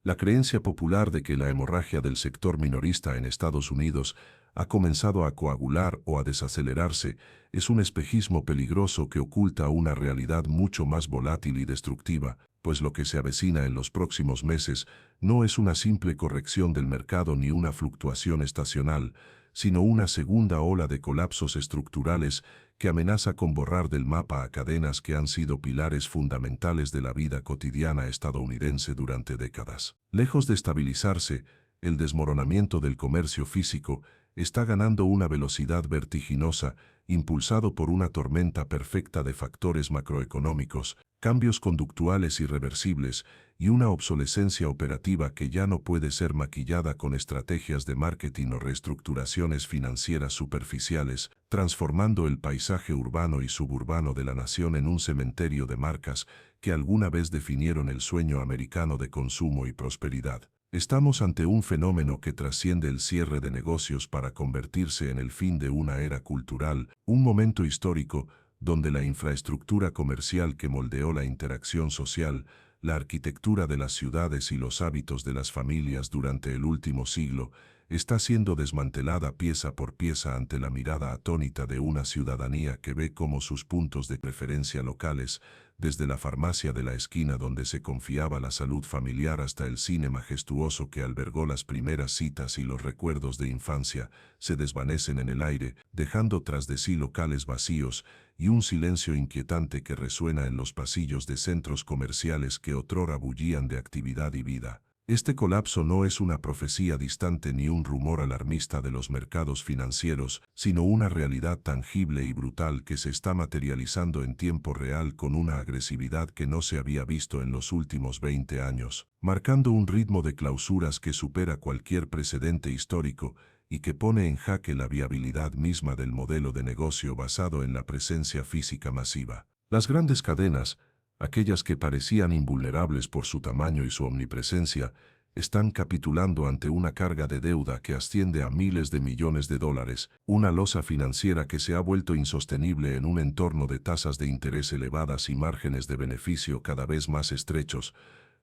La creencia popular de que la hemorragia del sector minorista en Estados Unidos ha comenzado a coagular o a desacelerarse es un espejismo peligroso que oculta una realidad mucho más volátil y destructiva, pues lo que se avecina en los próximos meses no es una simple corrección del mercado ni una fluctuación estacional, sino una segunda ola de colapsos estructurales que amenaza con borrar del mapa a cadenas que han sido pilares fundamentales de la vida cotidiana estadounidense durante décadas. Lejos de estabilizarse, el desmoronamiento del comercio físico está ganando una velocidad vertiginosa, impulsado por una tormenta perfecta de factores macroeconómicos, cambios conductuales irreversibles y una obsolescencia operativa que ya no puede ser maquillada con estrategias de marketing o reestructuraciones financieras superficiales, transformando el paisaje urbano y suburbano de la nación en un cementerio de marcas que alguna vez definieron el sueño americano de consumo y prosperidad. Estamos ante un fenómeno que trasciende el cierre de negocios para convertirse en el fin de una era cultural, un momento histórico donde la infraestructura comercial que moldeó la interacción social, la arquitectura de las ciudades y los hábitos de las familias durante el último siglo, está siendo desmantelada pieza por pieza ante la mirada atónita de una ciudadanía que ve cómo sus puntos de preferencia locales, desde la farmacia de la esquina donde se confiaba la salud familiar hasta el cine majestuoso que albergó las primeras citas y los recuerdos de infancia, se desvanecen en el aire, dejando tras de sí locales vacíos y un silencio inquietante que resuena en los pasillos de centros comerciales que otrora bullían de actividad y vida. Este colapso no es una profecía distante ni un rumor alarmista de los mercados financieros, sino una realidad tangible y brutal que se está materializando en tiempo real con una agresividad que no se había visto en los últimos 20 años, marcando un ritmo de clausuras que supera cualquier precedente histórico y que pone en jaque la viabilidad misma del modelo de negocio basado en la presencia física masiva. Las grandes cadenas, aquellas que parecían invulnerables por su tamaño y su omnipresencia, están capitulando ante una carga de deuda que asciende a miles de millones de dólares, una losa financiera que se ha vuelto insostenible en un entorno de tasas de interés elevadas y márgenes de beneficio cada vez más estrechos,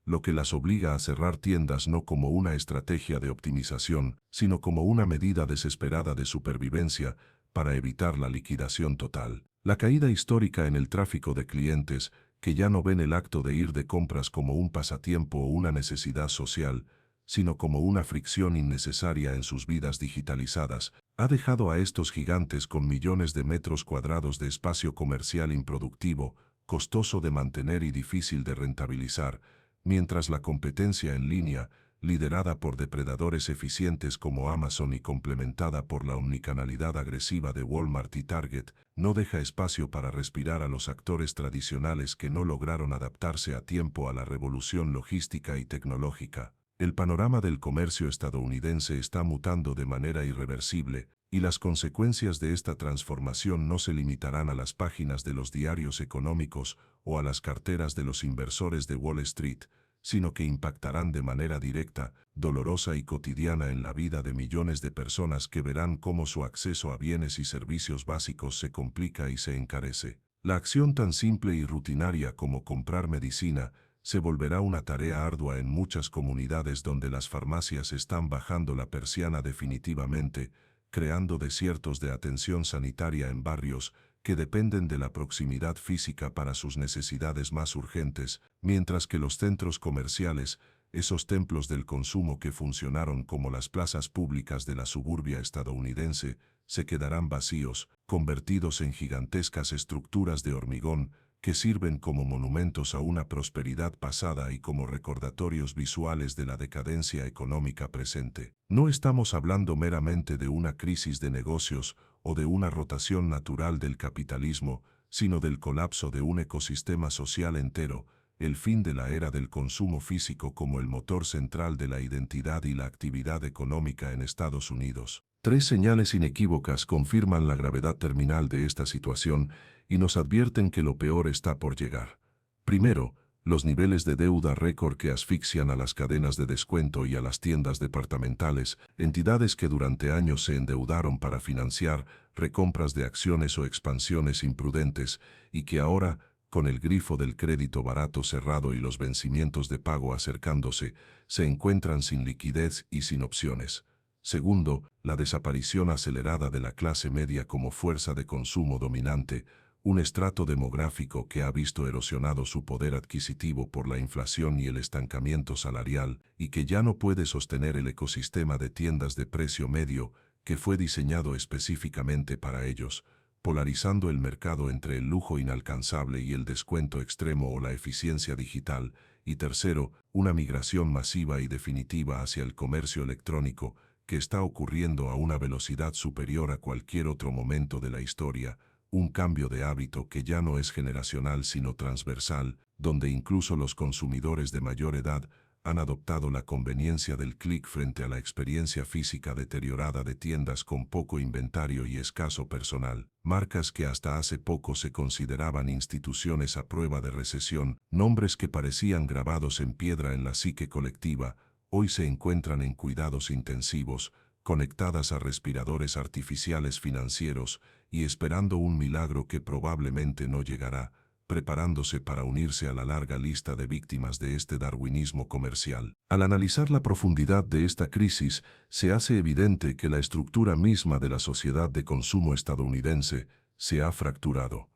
lo que las obliga a cerrar tiendas no como una estrategia de optimización, sino como una medida desesperada de supervivencia para evitar la liquidación total. La caída histórica en el tráfico de clientes, que ya no ven el acto de ir de compras como un pasatiempo o una necesidad social, sino como una fricción innecesaria en sus vidas digitalizadas, ha dejado a estos gigantes con millones de metros cuadrados de espacio comercial improductivo, costoso de mantener y difícil de rentabilizar, mientras la competencia en línea, liderada por depredadores eficientes como Amazon y complementada por la omnicanalidad agresiva de Walmart y Target, no deja espacio para respirar a los actores tradicionales que no lograron adaptarse a tiempo a la revolución logística y tecnológica. El panorama del comercio estadounidense está mutando de manera irreversible, y las consecuencias de esta transformación no se limitarán a las páginas de los diarios económicos o a las carteras de los inversores de Wall Street, sino que impactarán de manera directa, dolorosa y cotidiana en la vida de millones de personas que verán cómo su acceso a bienes y servicios básicos se complica y se encarece. La acción tan simple y rutinaria como comprar medicina se volverá una tarea ardua en muchas comunidades donde las farmacias están bajando la persiana definitivamente, creando desiertos de atención sanitaria en barrios que dependen de la proximidad física para sus necesidades más urgentes, mientras que los centros comerciales, esos templos del consumo que funcionaron como las plazas públicas de la suburbia estadounidense, se quedarán vacíos, convertidos en gigantescas estructuras de hormigón que sirven como monumentos a una prosperidad pasada y como recordatorios visuales de la decadencia económica presente. No estamos hablando meramente de una crisis de negocios o de una rotación natural del capitalismo, sino del colapso de un ecosistema social entero, el fin de la era del consumo físico como el motor central de la identidad y la actividad económica en Estados Unidos. Tres señales inequívocas confirman la gravedad terminal de esta situación y nos advierten que lo peor está por llegar. Primero, los niveles de deuda récord que asfixian a las cadenas de descuento y a las tiendas departamentales, entidades que durante años se endeudaron para financiar recompras de acciones o expansiones imprudentes y que ahora, con el grifo del crédito barato cerrado y los vencimientos de pago acercándose, se encuentran sin liquidez y sin opciones. Segundo, la desaparición acelerada de la clase media como fuerza de consumo dominante, un estrato demográfico que ha visto erosionado su poder adquisitivo por la inflación y el estancamiento salarial y que ya no puede sostener el ecosistema de tiendas de precio medio que fue diseñado específicamente para ellos, polarizando el mercado entre el lujo inalcanzable y el descuento extremo o la eficiencia digital. Y tercero, una migración masiva y definitiva hacia el comercio electrónico que está ocurriendo a una velocidad superior a cualquier otro momento de la historia, un cambio de hábito que ya no es generacional sino transversal, donde incluso los consumidores de mayor edad han adoptado la conveniencia del clic frente a la experiencia física deteriorada de tiendas con poco inventario y escaso personal, marcas que hasta hace poco se consideraban instituciones a prueba de recesión, nombres que parecían grabados en piedra en la psique colectiva, hoy se encuentran en cuidados intensivos, conectadas a respiradores artificiales financieros y esperando un milagro que probablemente no llegará, preparándose para unirse a la larga lista de víctimas de este darwinismo comercial. Al analizar la profundidad de esta crisis, se hace evidente que la estructura misma de la sociedad de consumo estadounidense se ha fracturado.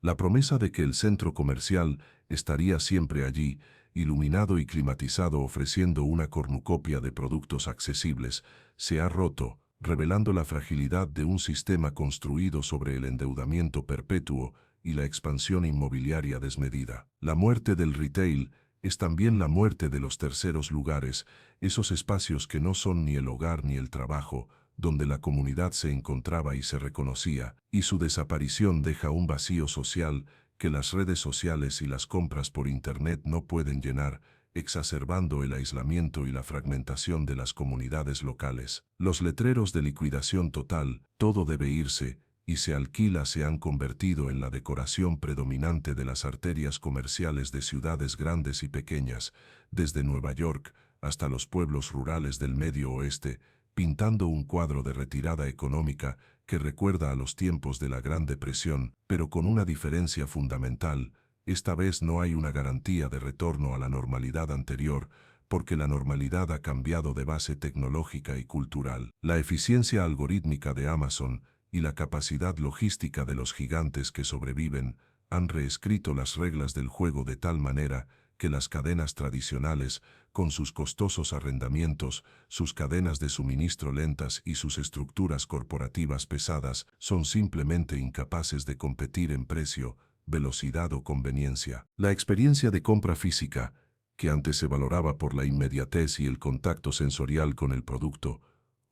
La promesa de que el centro comercial estaría siempre allí, iluminado y climatizado ofreciendo una cornucopia de productos accesibles, se ha roto, revelando la fragilidad de un sistema construido sobre el endeudamiento perpetuo y la expansión inmobiliaria desmedida. La muerte del retail es también la muerte de los terceros lugares, esos espacios que no son ni el hogar ni el trabajo, donde la comunidad se encontraba y se reconocía, y su desaparición deja un vacío social que las redes sociales y las compras por Internet no pueden llenar, exacerbando el aislamiento y la fragmentación de las comunidades locales. Los letreros de liquidación total, todo debe irse, y se alquila se han convertido en la decoración predominante de las arterias comerciales de ciudades grandes y pequeñas, desde Nueva York hasta los pueblos rurales del Medio Oeste, pintando un cuadro de retirada económica que recuerda a los tiempos de la Gran Depresión, pero con una diferencia fundamental: esta vez no hay una garantía de retorno a la normalidad anterior, porque la normalidad ha cambiado de base tecnológica y cultural. La eficiencia algorítmica de Amazon y la capacidad logística de los gigantes que sobreviven han reescrito las reglas del juego de tal manera que las cadenas tradicionales, con sus costosos arrendamientos, sus cadenas de suministro lentas y sus estructuras corporativas pesadas, son simplemente incapaces de competir en precio, velocidad o conveniencia. La experiencia de compra física, que antes se valoraba por la inmediatez y el contacto sensorial con el producto,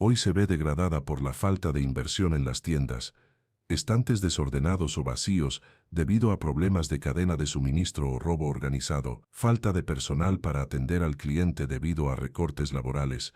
hoy se ve degradada por la falta de inversión en las tiendas, estantes desordenados o vacíos debido a problemas de cadena de suministro o robo organizado, falta de personal para atender al cliente debido a recortes laborales,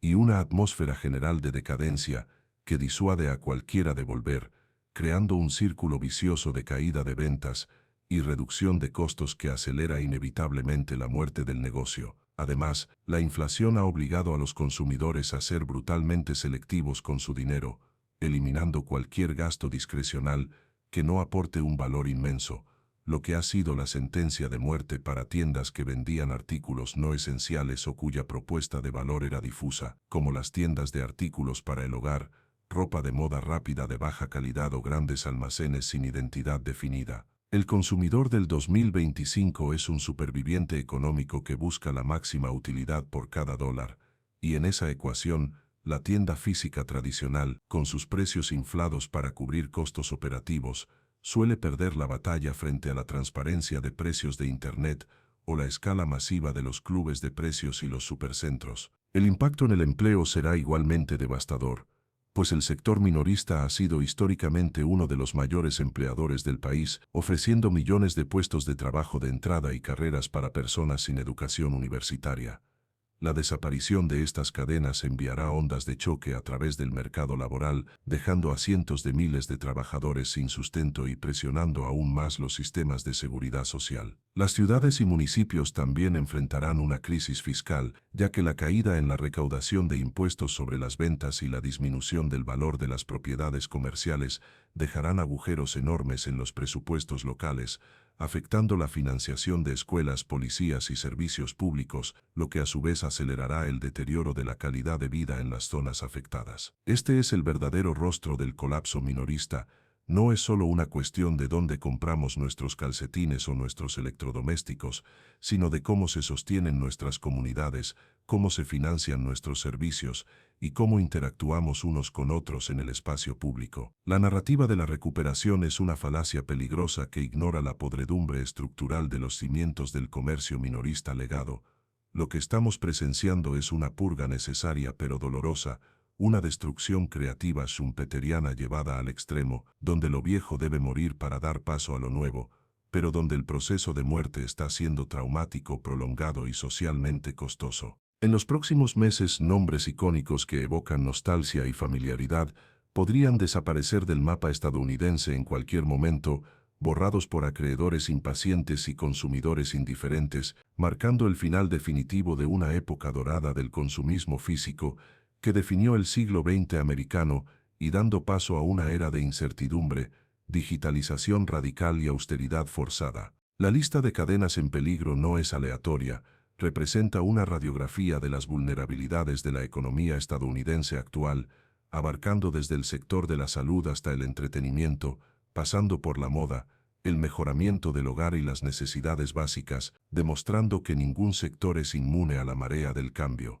y una atmósfera general de decadencia que disuade a cualquiera de volver, creando un círculo vicioso de caída de ventas y reducción de costos que acelera inevitablemente la muerte del negocio. Además, la inflación ha obligado a los consumidores a ser brutalmente selectivos con su dinero, eliminando cualquier gasto discrecional que no aporte un valor inmenso, lo que ha sido la sentencia de muerte para tiendas que vendían artículos no esenciales o cuya propuesta de valor era difusa, como las tiendas de artículos para el hogar, ropa de moda rápida de baja calidad o grandes almacenes sin identidad definida. El consumidor del 2025 es un superviviente económico que busca la máxima utilidad por cada dólar, y en esa ecuación, la tienda física tradicional, con sus precios inflados para cubrir costos operativos, suele perder la batalla frente a la transparencia de precios de Internet o la escala masiva de los clubes de precios y los supercentros. El impacto en el empleo será igualmente devastador, pues el sector minorista ha sido históricamente uno de los mayores empleadores del país, ofreciendo millones de puestos de trabajo de entrada y carreras para personas sin educación universitaria. La desaparición de estas cadenas enviará ondas de choque a través del mercado laboral, dejando a cientos de miles de trabajadores sin sustento y presionando aún más los sistemas de seguridad social. Las ciudades y municipios también enfrentarán una crisis fiscal, ya que la caída en la recaudación de impuestos sobre las ventas y la disminución del valor de las propiedades comerciales dejarán agujeros enormes en los presupuestos locales, afectando la financiación de escuelas, policías y servicios públicos, lo que a su vez acelerará el deterioro de la calidad de vida en las zonas afectadas. Este es el verdadero rostro del colapso minorista. No es solo una cuestión de dónde compramos nuestros calcetines o nuestros electrodomésticos, sino de cómo se sostienen nuestras comunidades, cómo se financian nuestros servicios y cómo interactuamos unos con otros en el espacio público. La narrativa de la recuperación es una falacia peligrosa que ignora la podredumbre estructural de los cimientos del comercio minorista legado. Lo que estamos presenciando es una purga necesaria pero dolorosa, una destrucción creativa schumpeteriana llevada al extremo, donde lo viejo debe morir para dar paso a lo nuevo, pero donde el proceso de muerte está siendo traumático, prolongado y socialmente costoso. En los próximos meses, nombres icónicos que evocan nostalgia y familiaridad podrían desaparecer del mapa estadounidense en cualquier momento, borrados por acreedores impacientes y consumidores indiferentes, marcando el final definitivo de una época dorada del consumismo físico que definió el siglo XX americano y dando paso a una era de incertidumbre, digitalización radical y austeridad forzada. La lista de cadenas en peligro no es aleatoria, representa una radiografía de las vulnerabilidades de la economía estadounidense actual, abarcando desde el sector de la salud hasta el entretenimiento, pasando por la moda, el mejoramiento del hogar y las necesidades básicas, demostrando que ningún sector es inmune a la marea del cambio.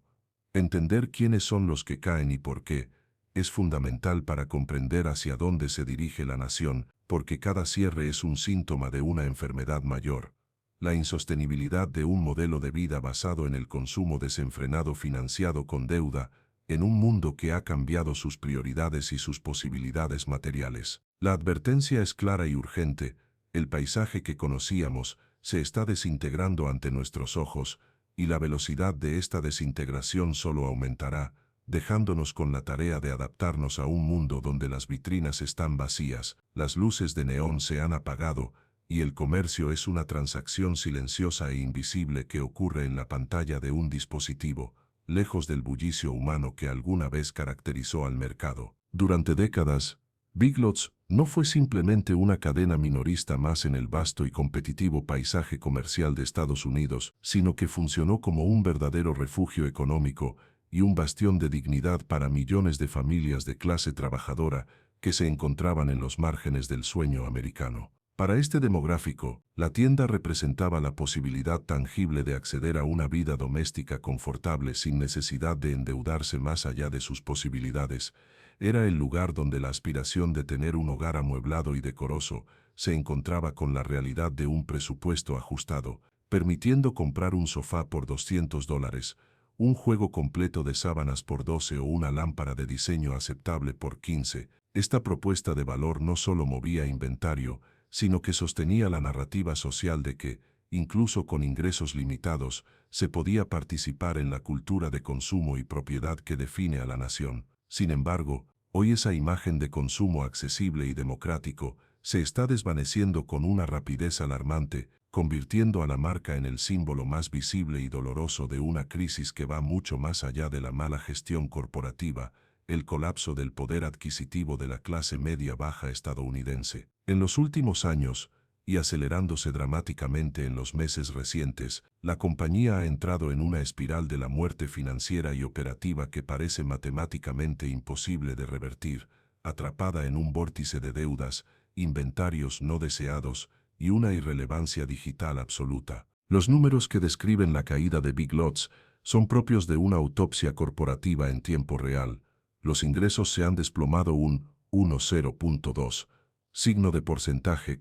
Entender quiénes son los que caen y por qué es fundamental para comprender hacia dónde se dirige la nación, porque cada cierre es un síntoma de una enfermedad mayor. La insostenibilidad de un modelo de vida basado en el consumo desenfrenado financiado con deuda, en un mundo que ha cambiado sus prioridades y sus posibilidades materiales. La advertencia es clara y urgente: el paisaje que conocíamos se está desintegrando ante nuestros ojos, y la velocidad de esta desintegración solo aumentará, dejándonos con la tarea de adaptarnos a un mundo donde las vitrinas están vacías, las luces de neón se han apagado, y el comercio es una transacción silenciosa e invisible que ocurre en la pantalla de un dispositivo, lejos del bullicio humano que alguna vez caracterizó al mercado. Durante décadas, Big Lots no fue simplemente una cadena minorista más en el vasto y competitivo paisaje comercial de Estados Unidos, sino que funcionó como un verdadero refugio económico y un bastión de dignidad para millones de familias de clase trabajadora que se encontraban en los márgenes del sueño americano. Para este demográfico, la tienda representaba la posibilidad tangible de acceder a una vida doméstica confortable sin necesidad de endeudarse más allá de sus posibilidades. Era el lugar donde la aspiración de tener un hogar amueblado y decoroso se encontraba con la realidad de un presupuesto ajustado, permitiendo comprar un sofá por $200, un juego completo de sábanas por 12 o una lámpara de diseño aceptable por 15. Esta propuesta de valor no solo movía inventario, sino que sostenía la narrativa social de que, incluso con ingresos limitados, se podía participar en la cultura de consumo y propiedad que define a la nación. Sin embargo, hoy esa imagen de consumo accesible y democrático se está desvaneciendo con una rapidez alarmante, convirtiendo a la marca en el símbolo más visible y doloroso de una crisis que va mucho más allá de la mala gestión corporativa, el colapso del poder adquisitivo de la clase media-baja estadounidense. En los últimos años, y acelerándose dramáticamente en los meses recientes, la compañía ha entrado en una espiral de la muerte financiera y operativa que parece matemáticamente imposible de revertir, atrapada en un vórtice de deudas, inventarios no deseados y una irrelevancia digital absoluta. Los números que describen la caída de Big Lots son propios de una autopsia corporativa en tiempo real. Los ingresos se han desplomado un 10.2, signo de porcentaje,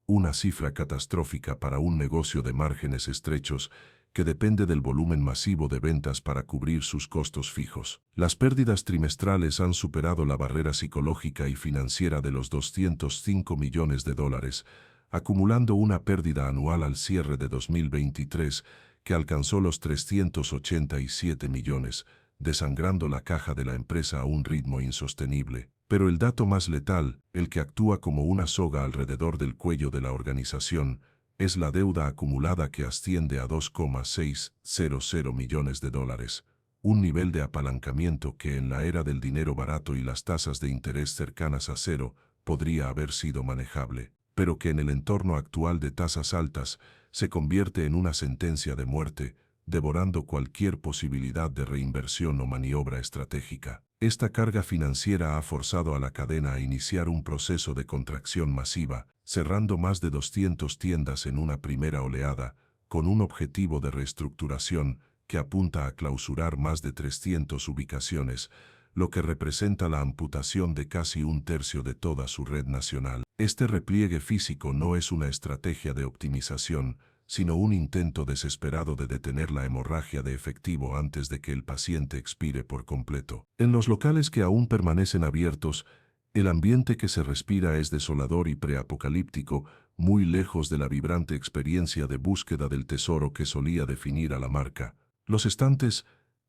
una cifra catastrófica para un negocio de márgenes estrechos que depende del volumen masivo de ventas para cubrir sus costos fijos. Las pérdidas trimestrales han superado la barrera psicológica y financiera de los $205 millones, acumulando una pérdida anual al cierre de 2023 que alcanzó los 387 millones, desangrando la caja de la empresa a un ritmo insostenible. Pero el dato más letal, el que actúa como una soga alrededor del cuello de la organización, es la deuda acumulada que asciende a $2,600 millones, un nivel de apalancamiento que en la era del dinero barato y las tasas de interés cercanas a cero podría haber sido manejable. pero que en el entorno actual de tasas altas se convierte en una sentencia de muerte, devorando cualquier posibilidad de reinversión o maniobra estratégica. Esta carga financiera ha forzado a la cadena a iniciar un proceso de contracción masiva, cerrando más de 200 tiendas en una primera oleada, con un objetivo de reestructuración que apunta a clausurar más de 300 ubicaciones, lo que representa la amputación de casi un tercio de toda su red nacional. Este repliegue físico no es una estrategia de optimización, sino un intento desesperado de detener la hemorragia de efectivo antes de que el paciente expire por completo. En los locales que aún permanecen abiertos, el ambiente que se respira es desolador y preapocalíptico, muy lejos de la vibrante experiencia de búsqueda del tesoro que solía definir a la marca. Los estantes,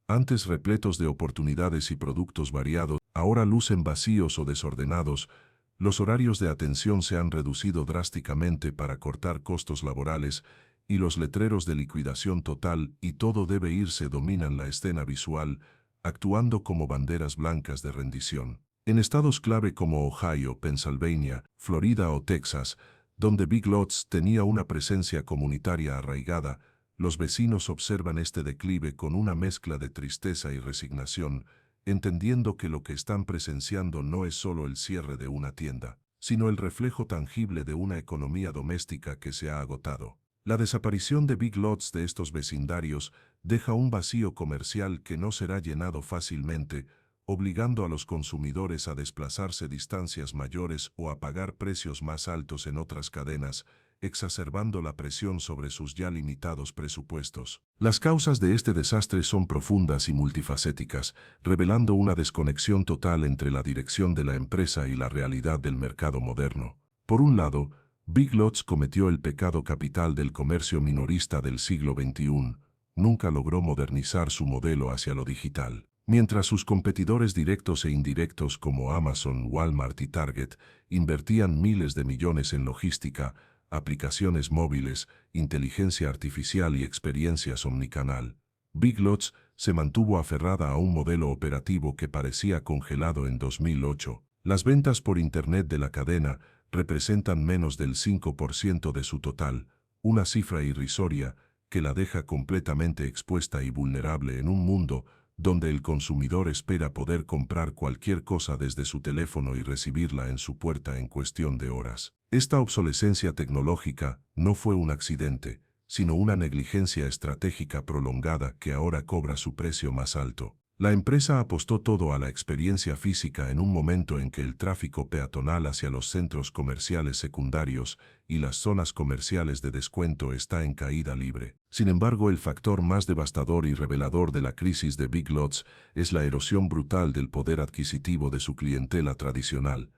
antes repletos de oportunidades y productos variados, ahora lucen vacíos o desordenados. Los horarios de atención se han reducido drásticamente para cortar costos laborales y los letreros de liquidación total y todo debe irse dominan la escena visual, actuando como banderas blancas de rendición. En estados clave como Ohio, Pennsylvania, Florida o Texas, donde Big Lots tenía una presencia comunitaria arraigada, los vecinos observan este declive con una mezcla de tristeza y resignación, entendiendo que lo que están presenciando no es solo el cierre de una tienda, sino el reflejo tangible de una economía doméstica que se ha agotado. La desaparición de Big Lots de estos vecindarios deja un vacío comercial que no será llenado fácilmente, obligando a los consumidores a desplazarse distancias mayores o a pagar precios más altos en otras cadenas, exacerbando la presión sobre sus ya limitados presupuestos. Las causas de este desastre son profundas y multifacéticas, revelando una desconexión total entre la dirección de la empresa y la realidad del mercado moderno. Por un lado, Big Lots cometió el pecado capital del comercio minorista del siglo XXI. Nunca logró modernizar su modelo hacia lo digital. Mientras sus competidores directos e indirectos como Amazon, Walmart y Target invertían miles de millones en logística, aplicaciones móviles, inteligencia artificial y experiencias omnicanal, Big Lots se mantuvo aferrada a un modelo operativo que parecía congelado en 2008. Las ventas por Internet de la cadena representan menos del 5% de su total, una cifra irrisoria que la deja completamente expuesta y vulnerable en un mundo donde el consumidor espera poder comprar cualquier cosa desde su teléfono y recibirla en su puerta en cuestión de horas. Esta obsolescencia tecnológica no fue un accidente, sino una negligencia estratégica prolongada que ahora cobra su precio más alto. La empresa apostó todo a la experiencia física en un momento en que el tráfico peatonal hacia los centros comerciales secundarios y las zonas comerciales de descuento está en caída libre. Sin embargo, el factor más devastador y revelador de la crisis de Big Lots es la erosión brutal del poder adquisitivo de su clientela tradicional,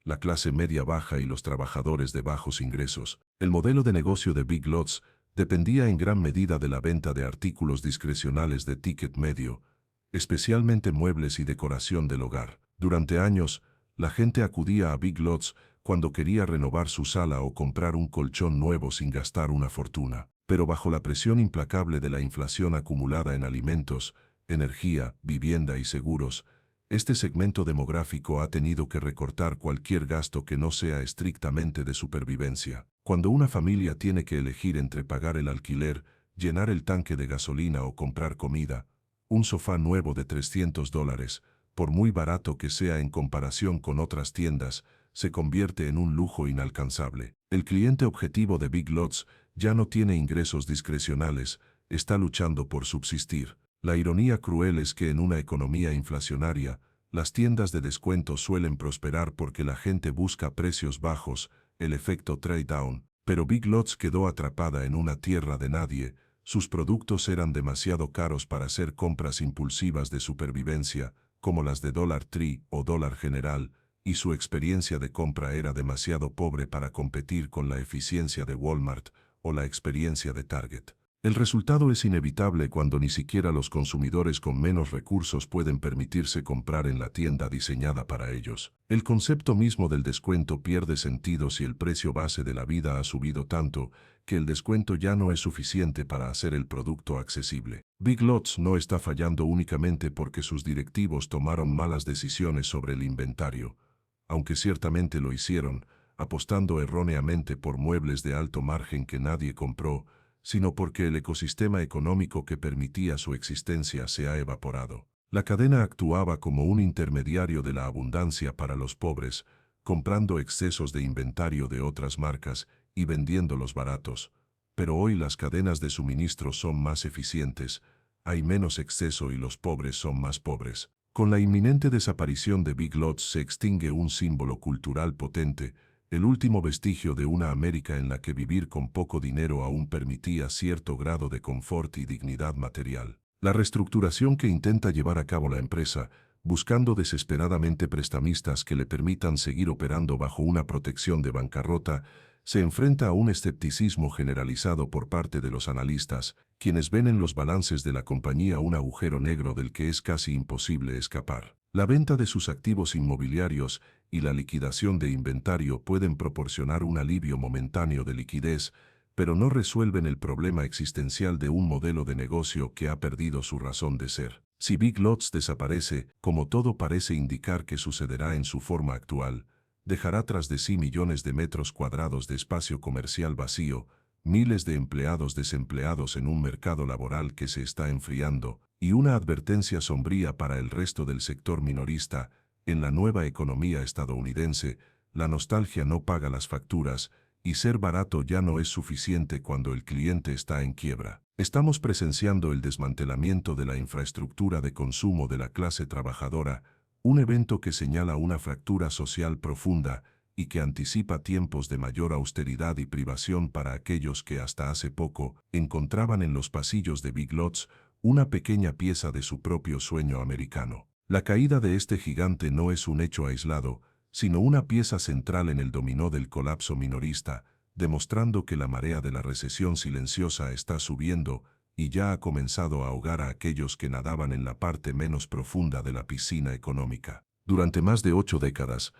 la clase media-baja y los trabajadores de bajos ingresos. El modelo de negocio de Big Lots dependía en gran medida de la venta de artículos discrecionales de ticket medio, especialmente muebles y decoración del hogar. Durante años, la gente acudía a Big Lots cuando quería renovar su sala o comprar un colchón nuevo sin gastar una fortuna. Pero bajo la presión implacable de la inflación acumulada en alimentos, energía, vivienda y seguros, este segmento demográfico ha tenido que recortar cualquier gasto que no sea estrictamente de supervivencia. Cuando una familia tiene que elegir entre pagar el alquiler, llenar el tanque de gasolina o comprar comida, un sofá nuevo de $300, por muy barato que sea en comparación con otras tiendas, se convierte en un lujo inalcanzable. El cliente objetivo de Big Lots ya no tiene ingresos discrecionales, está luchando por subsistir. La ironía cruel es que en una economía inflacionaria, las tiendas de descuento suelen prosperar porque la gente busca precios bajos, el efecto trade-down, pero Big Lots quedó atrapada en una tierra de nadie. Sus productos eran demasiado caros para hacer compras impulsivas de supervivencia, como las de Dollar Tree o Dollar General, y su experiencia de compra era demasiado pobre para competir con la eficiencia de Walmart o la experiencia de Target. El resultado es inevitable cuando ni siquiera los consumidores con menos recursos pueden permitirse comprar en la tienda diseñada para ellos. El concepto mismo del descuento pierde sentido si el precio base de la vida ha subido tanto que el descuento ya no es suficiente para hacer el producto accesible. Big Lots no está fallando únicamente porque sus directivos tomaron malas decisiones sobre el inventario. Aunque ciertamente lo hicieron, apostando erróneamente por muebles de alto margen que nadie compró, sino porque el ecosistema económico que permitía su existencia se ha evaporado. La cadena actuaba como un intermediario de la abundancia para los pobres, comprando excesos de inventario de otras marcas y vendiéndolos baratos. Pero hoy las cadenas de suministro son más eficientes, hay menos exceso y los pobres son más pobres. Con la inminente desaparición de Big Lots se extingue un símbolo cultural potente, el último vestigio de una América en la que vivir con poco dinero aún permitía cierto grado de confort y dignidad material. La reestructuración que intenta llevar a cabo la empresa, buscando desesperadamente prestamistas que le permitan seguir operando bajo una protección de bancarrota, se enfrenta a un escepticismo generalizado por parte de los analistas, quienes ven en los balances de la compañía un agujero negro del que es casi imposible escapar. La venta de sus activos inmobiliarios y la liquidación de inventario pueden proporcionar un alivio momentáneo de liquidez, pero no resuelven el problema existencial de un modelo de negocio que ha perdido su razón de ser. Si Big Lots desaparece, como todo parece indicar que sucederá en su forma actual, dejará tras de sí millones de metros cuadrados de espacio comercial vacío, miles de empleados desempleados en un mercado laboral que se está enfriando, y una advertencia sombría para el resto del sector minorista. En la nueva economía estadounidense, la nostalgia no paga las facturas, y ser barato ya no es suficiente cuando el cliente está en quiebra. Estamos presenciando el desmantelamiento de la infraestructura de consumo de la clase trabajadora, un evento que señala una fractura social profunda y que anticipa tiempos de mayor austeridad y privación para aquellos que hasta hace poco encontraban en los pasillos de Big Lots una pequeña pieza de su propio sueño americano. La caída de este gigante no es un hecho aislado, sino una pieza central en el dominó del colapso minorista, demostrando que la marea de la recesión silenciosa está subiendo y ya ha comenzado a ahogar a aquellos que nadaban en la parte menos profunda de la piscina económica. Durante más de 8 décadas,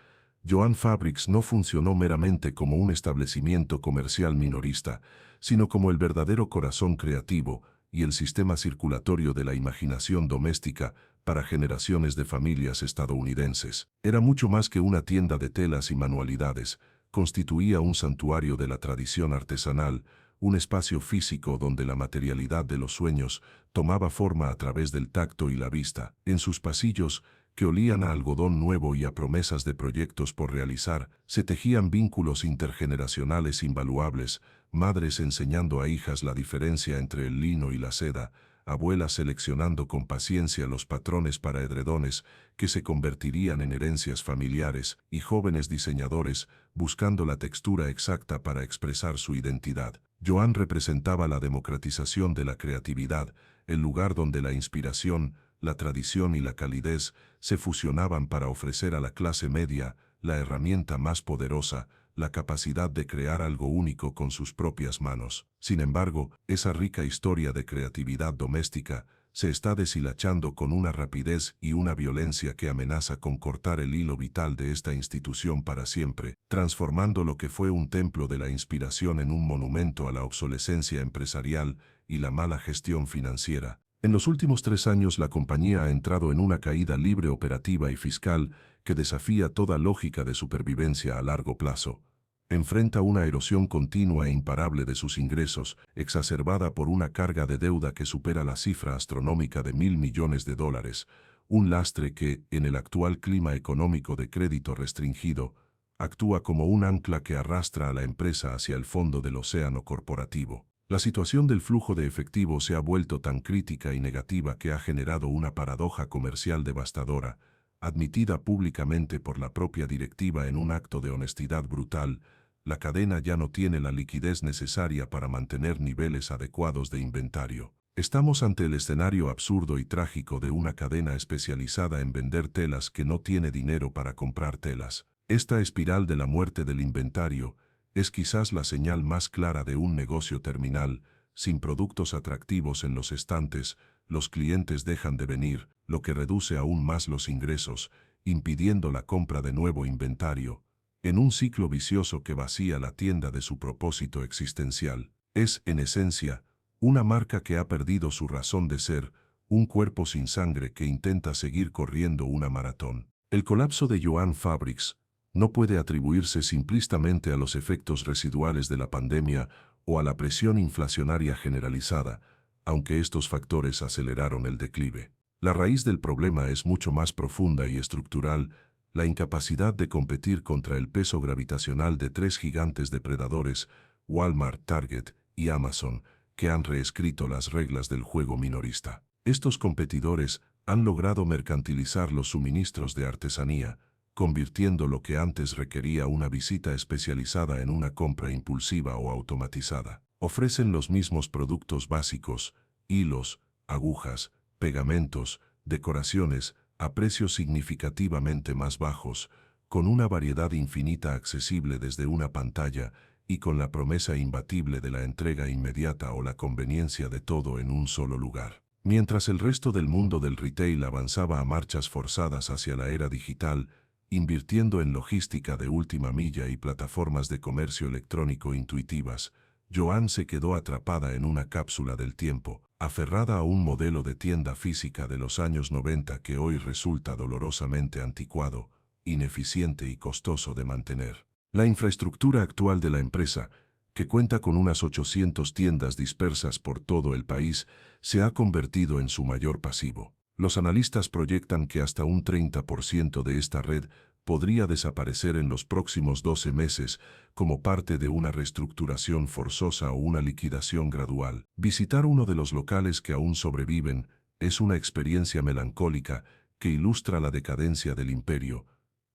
Joann Fabrics no funcionó meramente como un establecimiento comercial minorista, sino como el verdadero corazón creativo y el sistema circulatorio de la imaginación doméstica para generaciones de familias estadounidenses. Era mucho más que una tienda de telas y manualidades, constituía un santuario de la tradición artesanal, un espacio físico donde la materialidad de los sueños tomaba forma a través del tacto y la vista. En sus pasillos, que olían a algodón nuevo y a promesas de proyectos por realizar, se tejían vínculos intergeneracionales invaluables, madres enseñando a hijas la diferencia entre el lino y la seda, abuelas seleccionando con paciencia los patrones para edredones que se convertirían en herencias familiares, y jóvenes diseñadores buscando la textura exacta para expresar su identidad. Joann representaba la democratización de la creatividad, el lugar donde la inspiración, la tradición y la calidez se fusionaban para ofrecer a la clase media la herramienta más poderosa, la capacidad de crear algo único con sus propias manos. Sin embargo, esa rica historia de creatividad doméstica se está deshilachando con una rapidez y una violencia que amenaza con cortar el hilo vital de esta institución para siempre, transformando lo que fue un templo de la inspiración en un monumento a la obsolescencia empresarial y la mala gestión financiera. En los últimos 3 años la compañía ha entrado en una caída libre operativa y fiscal que desafía toda lógica de supervivencia a largo plazo. Enfrenta una erosión continua e imparable de sus ingresos, exacerbada por una carga de deuda que supera la cifra astronómica de $1.000 millones, un lastre que, en el actual clima económico de crédito restringido, actúa como un ancla que arrastra a la empresa hacia el fondo del océano corporativo. La situación del flujo de efectivo se ha vuelto tan crítica y negativa que ha generado una paradoja comercial devastadora, admitida públicamente por la propia directiva en un acto de honestidad brutal. La cadena ya no tiene la liquidez necesaria para mantener niveles adecuados de inventario. Estamos ante el escenario absurdo y trágico de una cadena especializada en vender telas que no tiene dinero para comprar telas. Esta espiral de la muerte del inventario es quizás la señal más clara de un negocio terminal. Sin productos atractivos en los estantes, los clientes dejan de venir, lo que reduce aún más los ingresos, impidiendo la compra de nuevo inventario, en un ciclo vicioso que vacía la tienda de su propósito existencial. Es, en esencia, una marca que ha perdido su razón de ser, un cuerpo sin sangre que intenta seguir corriendo una maratón. El colapso de Joann Fabrics, no puede atribuirse simplistamente a los efectos residuales de la pandemia o a la presión inflacionaria generalizada, aunque estos factores aceleraron el declive. La raíz del problema es mucho más profunda y estructural: la incapacidad de competir contra el peso gravitacional de tres gigantes depredadores, Walmart, Target y Amazon, que han reescrito las reglas del juego minorista. Estos competidores han logrado mercantilizar los suministros de artesanía, convirtiendo lo que antes requería una visita especializada en una compra impulsiva o automatizada. Ofrecen los mismos productos básicos: hilos, agujas, pegamentos, decoraciones, a precios significativamente más bajos, con una variedad infinita accesible desde una pantalla y con la promesa imbatible de la entrega inmediata o la conveniencia de todo en un solo lugar. Mientras el resto del mundo del retail avanzaba a marchas forzadas hacia la era digital, invirtiendo en logística de última milla y plataformas de comercio electrónico intuitivas, Joan se quedó atrapada en una cápsula del tiempo, aferrada a un modelo de tienda física de los años 90 que hoy resulta dolorosamente anticuado, ineficiente y costoso de mantener. La infraestructura actual de la empresa, que cuenta con unas 800 tiendas dispersas por todo el país, se ha convertido en su mayor pasivo. Los analistas proyectan que hasta un 30% de esta red podría desaparecer en los próximos 12 meses como parte de una reestructuración forzosa o una liquidación gradual. Visitar uno de los locales que aún sobreviven es una experiencia melancólica que ilustra la decadencia del imperio.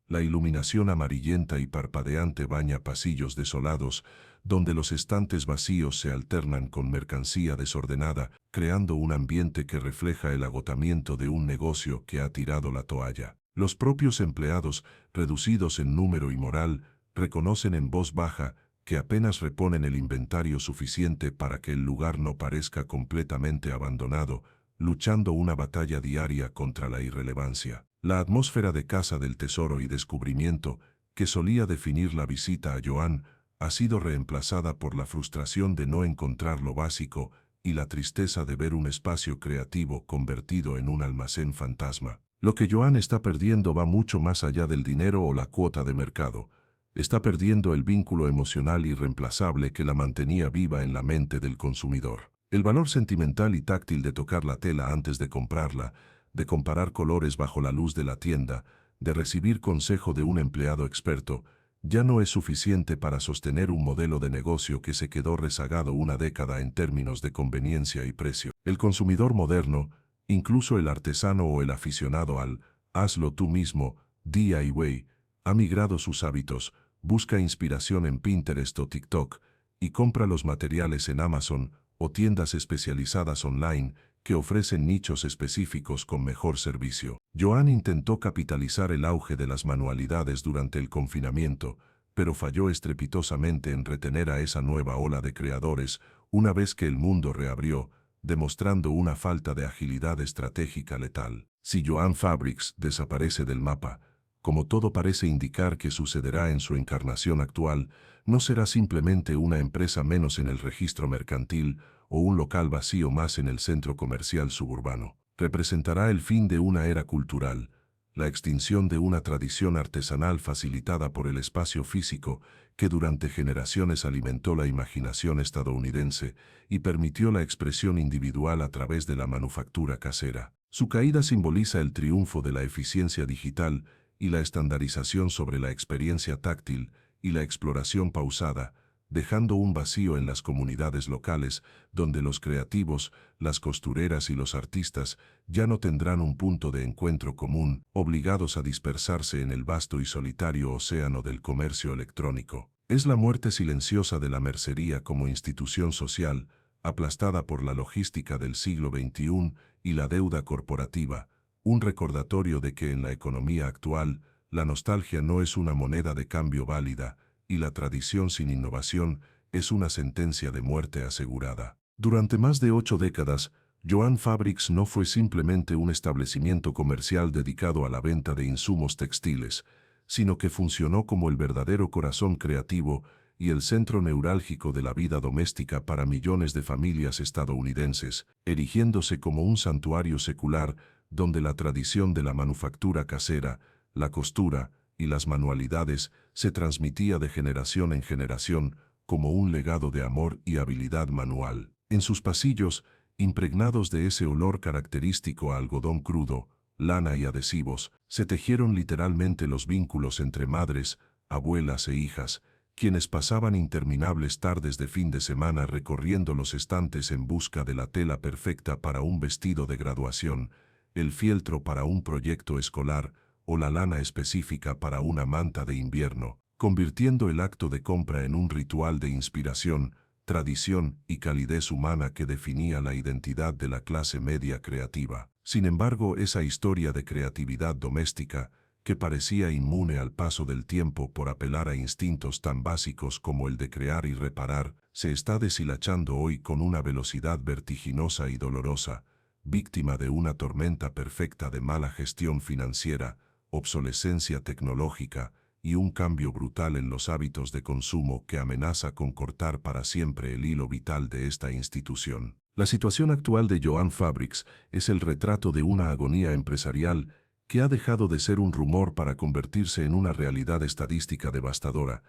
La iluminación amarillenta y parpadeante baña pasillos desolados, donde los estantes vacíos se alternan con mercancía desordenada, creando un ambiente que refleja el agotamiento de un negocio que ha tirado la toalla. Los propios empleados, reducidos en número y moral, reconocen en voz baja que apenas reponen el inventario suficiente para que el lugar no parezca completamente abandonado, luchando una batalla diaria contra la irrelevancia. La atmósfera de casa del tesoro y descubrimiento, que solía definir la visita a Joan, ha sido reemplazada por la frustración de no encontrar lo básico y la tristeza de ver un espacio creativo convertido en un almacén fantasma. Lo que Joan está perdiendo va mucho más allá del dinero o la cuota de mercado. Está perdiendo el vínculo emocional irreemplazable que la mantenía viva en la mente del consumidor. El valor sentimental y táctil de tocar la tela antes de comprarla, de comparar colores bajo la luz de la tienda, de recibir consejo de un empleado experto, ya no es suficiente para sostener un modelo de negocio que se quedó rezagado una década en términos de conveniencia y precio. El consumidor moderno, incluso el artesano o el aficionado al hazlo tú mismo, DIY, ha migrado sus hábitos, busca inspiración en Pinterest o TikTok y compra los materiales en Amazon o tiendas especializadas online que ofrecen nichos específicos con mejor servicio. Joan intentó capitalizar el auge de las manualidades durante el confinamiento, pero falló estrepitosamente en retener a esa nueva ola de creadores una vez que el mundo reabrió, demostrando una falta de agilidad estratégica letal. Si Joan Fabrics desaparece del mapa, como todo parece indicar que sucederá en su encarnación actual, no será simplemente una empresa menos en el registro mercantil o un local vacío más en el centro comercial suburbano. Representará el fin de una era cultural, la extinción de una tradición artesanal facilitada por el espacio físico que durante generaciones alimentó la imaginación estadounidense y permitió la expresión individual a través de la manufactura casera. Su caída simboliza el triunfo de la eficiencia digital y la estandarización sobre la experiencia táctil y la exploración pausada, dejando un vacío en las comunidades locales donde los creativos, las costureras y los artistas ya no tendrán un punto de encuentro común, obligados a dispersarse en el vasto y solitario océano del comercio electrónico. Es la muerte silenciosa de la mercería como institución social, aplastada por la logística del siglo XXI y la deuda corporativa, un recordatorio de que en la economía actual, la nostalgia no es una moneda de cambio válida, y la tradición sin innovación es una sentencia de muerte asegurada. Durante más de 8 décadas, Joan Fabrics no fue simplemente un establecimiento comercial dedicado a la venta de insumos textiles, sino que funcionó como el verdadero corazón creativo y el centro neurálgico de la vida doméstica para millones de familias estadounidenses, erigiéndose como un santuario secular donde la tradición de la manufactura casera, la costura y las manualidades se transmitía de generación en generación como un legado de amor y habilidad manual. En sus pasillos, impregnados de ese olor característico a algodón crudo, lana y adhesivos, se tejieron literalmente los vínculos entre madres, abuelas e hijas, quienes pasaban interminables tardes de fin de semana recorriendo los estantes en busca de la tela perfecta para un vestido de graduación, el fieltro para un proyecto escolar o la lana específica para una manta de invierno, convirtiendo el acto de compra en un ritual de inspiración, tradición y calidez humana que definía la identidad de la clase media creativa. Sin embargo, esa historia de creatividad doméstica, que parecía inmune al paso del tiempo por apelar a instintos tan básicos como el de crear y reparar, se está deshilachando hoy con una velocidad vertiginosa y dolorosa, víctima de una tormenta perfecta de mala gestión financiera, obsolescencia tecnológica y un cambio brutal en los hábitos de consumo que amenaza con cortar para siempre el hilo vital de esta institución. La situación actual de Joann Fabrics es el retrato de una agonía empresarial que ha dejado de ser un rumor para convertirse en una realidad estadística devastadora,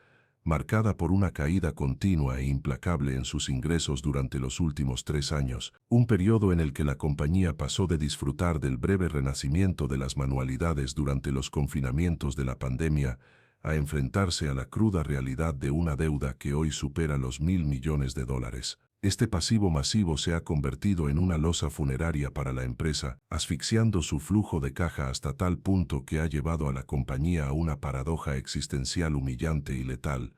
marcada por una caída continua e implacable en sus ingresos durante los últimos 3 años, un periodo en el que la compañía pasó de disfrutar del breve renacimiento de las manualidades durante los confinamientos de la pandemia a enfrentarse a la cruda realidad de una deuda que hoy supera los $1.000 millones. Este pasivo masivo se ha convertido en una losa funeraria para la empresa, asfixiando su flujo de caja hasta tal punto que ha llevado a la compañía a una paradoja existencial humillante y letal.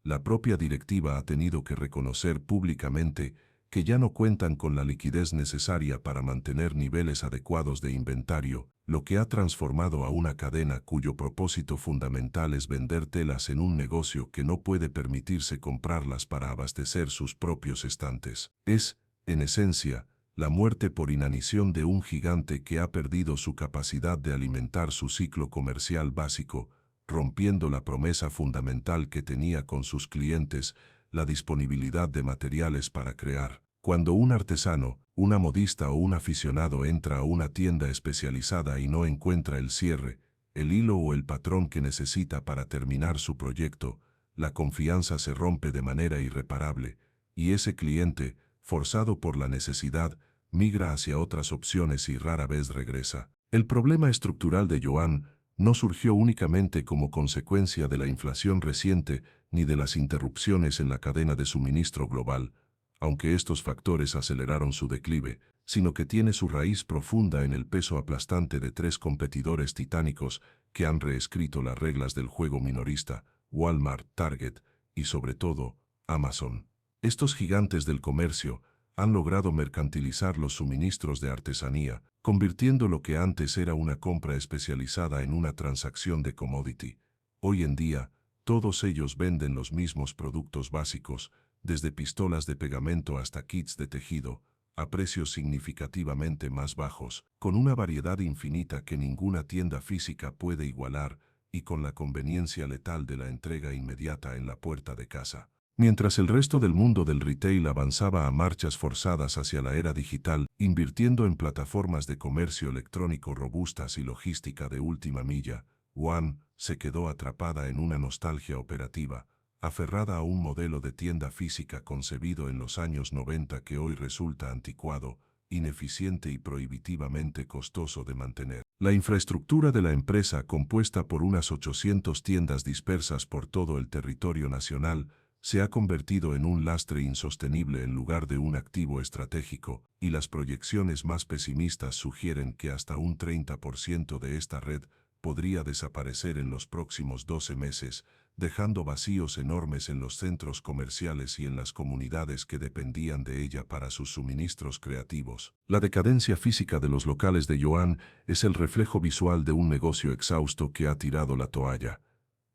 La propia directiva ha tenido que reconocer públicamente que ya no cuentan con la liquidez necesaria para mantener niveles adecuados de inventario, lo que ha transformado a una cadena cuyo propósito fundamental es vender telas en un negocio que no puede permitirse comprarlas para abastecer sus propios estantes. Es, en esencia, la muerte por inanición de un gigante que ha perdido su capacidad de alimentar su ciclo comercial básico, rompiendo la promesa fundamental que tenía con sus clientes, la disponibilidad de materiales para crear. Cuando un artesano, una modista o un aficionado entra a una tienda especializada y no encuentra el cierre, el hilo o el patrón que necesita para terminar su proyecto, la confianza se rompe de manera irreparable, y ese cliente, forzado por la necesidad, migra hacia otras opciones y rara vez regresa. El problema estructural de Joann no surgió únicamente como consecuencia de la inflación reciente ni de las interrupciones en la cadena de suministro global, aunque estos factores aceleraron su declive, sino que tiene su raíz profunda en el peso aplastante de 3 competidores titánicos que han reescrito las reglas del juego minorista: Walmart, Target y, sobre todo, Amazon. Estos gigantes del comercio han logrado mercantilizar los suministros de artesanía, convirtiendo lo que antes era una compra especializada en una transacción de commodity. Hoy en día, todos ellos venden los mismos productos básicos, desde pistolas de pegamento hasta kits de tejido, a precios significativamente más bajos, con una variedad infinita que ninguna tienda física puede igualar y con la conveniencia letal de la entrega inmediata en la puerta de casa. Mientras el resto del mundo del retail avanzaba a marchas forzadas hacia la era digital, invirtiendo en plataformas de comercio electrónico robustas y logística de última milla, Joann se quedó atrapada en una nostalgia operativa, aferrada a un modelo de tienda física concebido en los años 90 que hoy resulta anticuado, ineficiente y prohibitivamente costoso de mantener. La infraestructura de la empresa, compuesta por unas 800 tiendas dispersas por todo el territorio nacional, se ha convertido en un lastre insostenible en lugar de un activo estratégico, y las proyecciones más pesimistas sugieren que hasta un 30% de esta red podría desaparecer en los próximos 12 meses, dejando vacíos enormes en los centros comerciales y en las comunidades que dependían de ella para sus suministros creativos. La decadencia física de los locales de Joann es el reflejo visual de un negocio exhausto que ha tirado la toalla.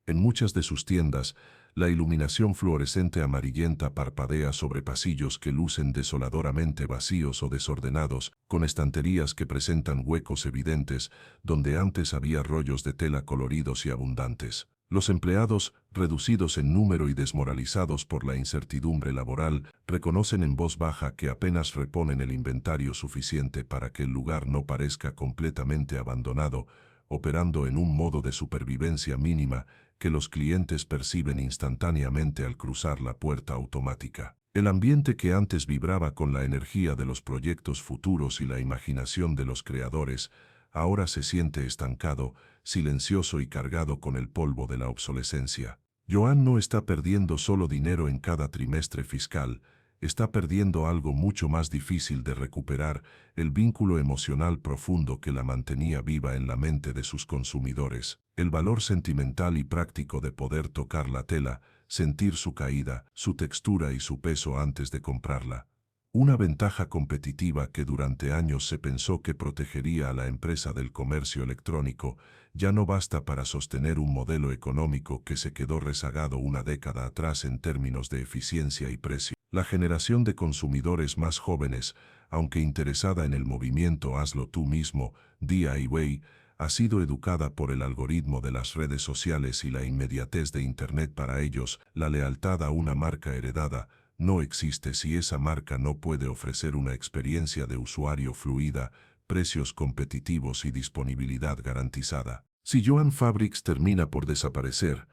En muchas de sus tiendas, la iluminación fluorescente amarillenta parpadea sobre pasillos que lucen desoladoramente vacíos o desordenados, con estanterías que presentan huecos evidentes donde antes había rollos de tela coloridos y abundantes. Los empleados, reducidos en número y desmoralizados por la incertidumbre laboral, reconocen en voz baja que apenas reponen el inventario suficiente para que el lugar no parezca completamente abandonado, operando en un modo de supervivencia mínima que los clientes perciben instantáneamente al cruzar la puerta automática. El ambiente que antes vibraba con la energía de los proyectos futuros y la imaginación de los creadores, ahora se siente estancado, silencioso y cargado con el polvo de la obsolescencia. Joan no está perdiendo solo dinero en cada trimestre fiscal, está perdiendo algo mucho más difícil de recuperar, el vínculo emocional profundo que la mantenía viva en la mente de sus consumidores, el valor sentimental y práctico de poder tocar la tela, sentir su caída, su textura y su peso antes de comprarla. Una ventaja competitiva que durante años se pensó que protegería a la empresa del comercio electrónico, ya no basta para sostener un modelo económico que se quedó rezagado una década atrás en términos de eficiencia y precio. La generación de consumidores más jóvenes, aunque interesada en el movimiento hazlo tú mismo, DIY, ha sido educada por el algoritmo de las redes sociales y la inmediatez de Internet. Para ellos, la lealtad a una marca heredada no existe si esa marca no puede ofrecer una experiencia de usuario fluida, precios competitivos y disponibilidad garantizada. Si Joan Fabrics termina por desaparecer,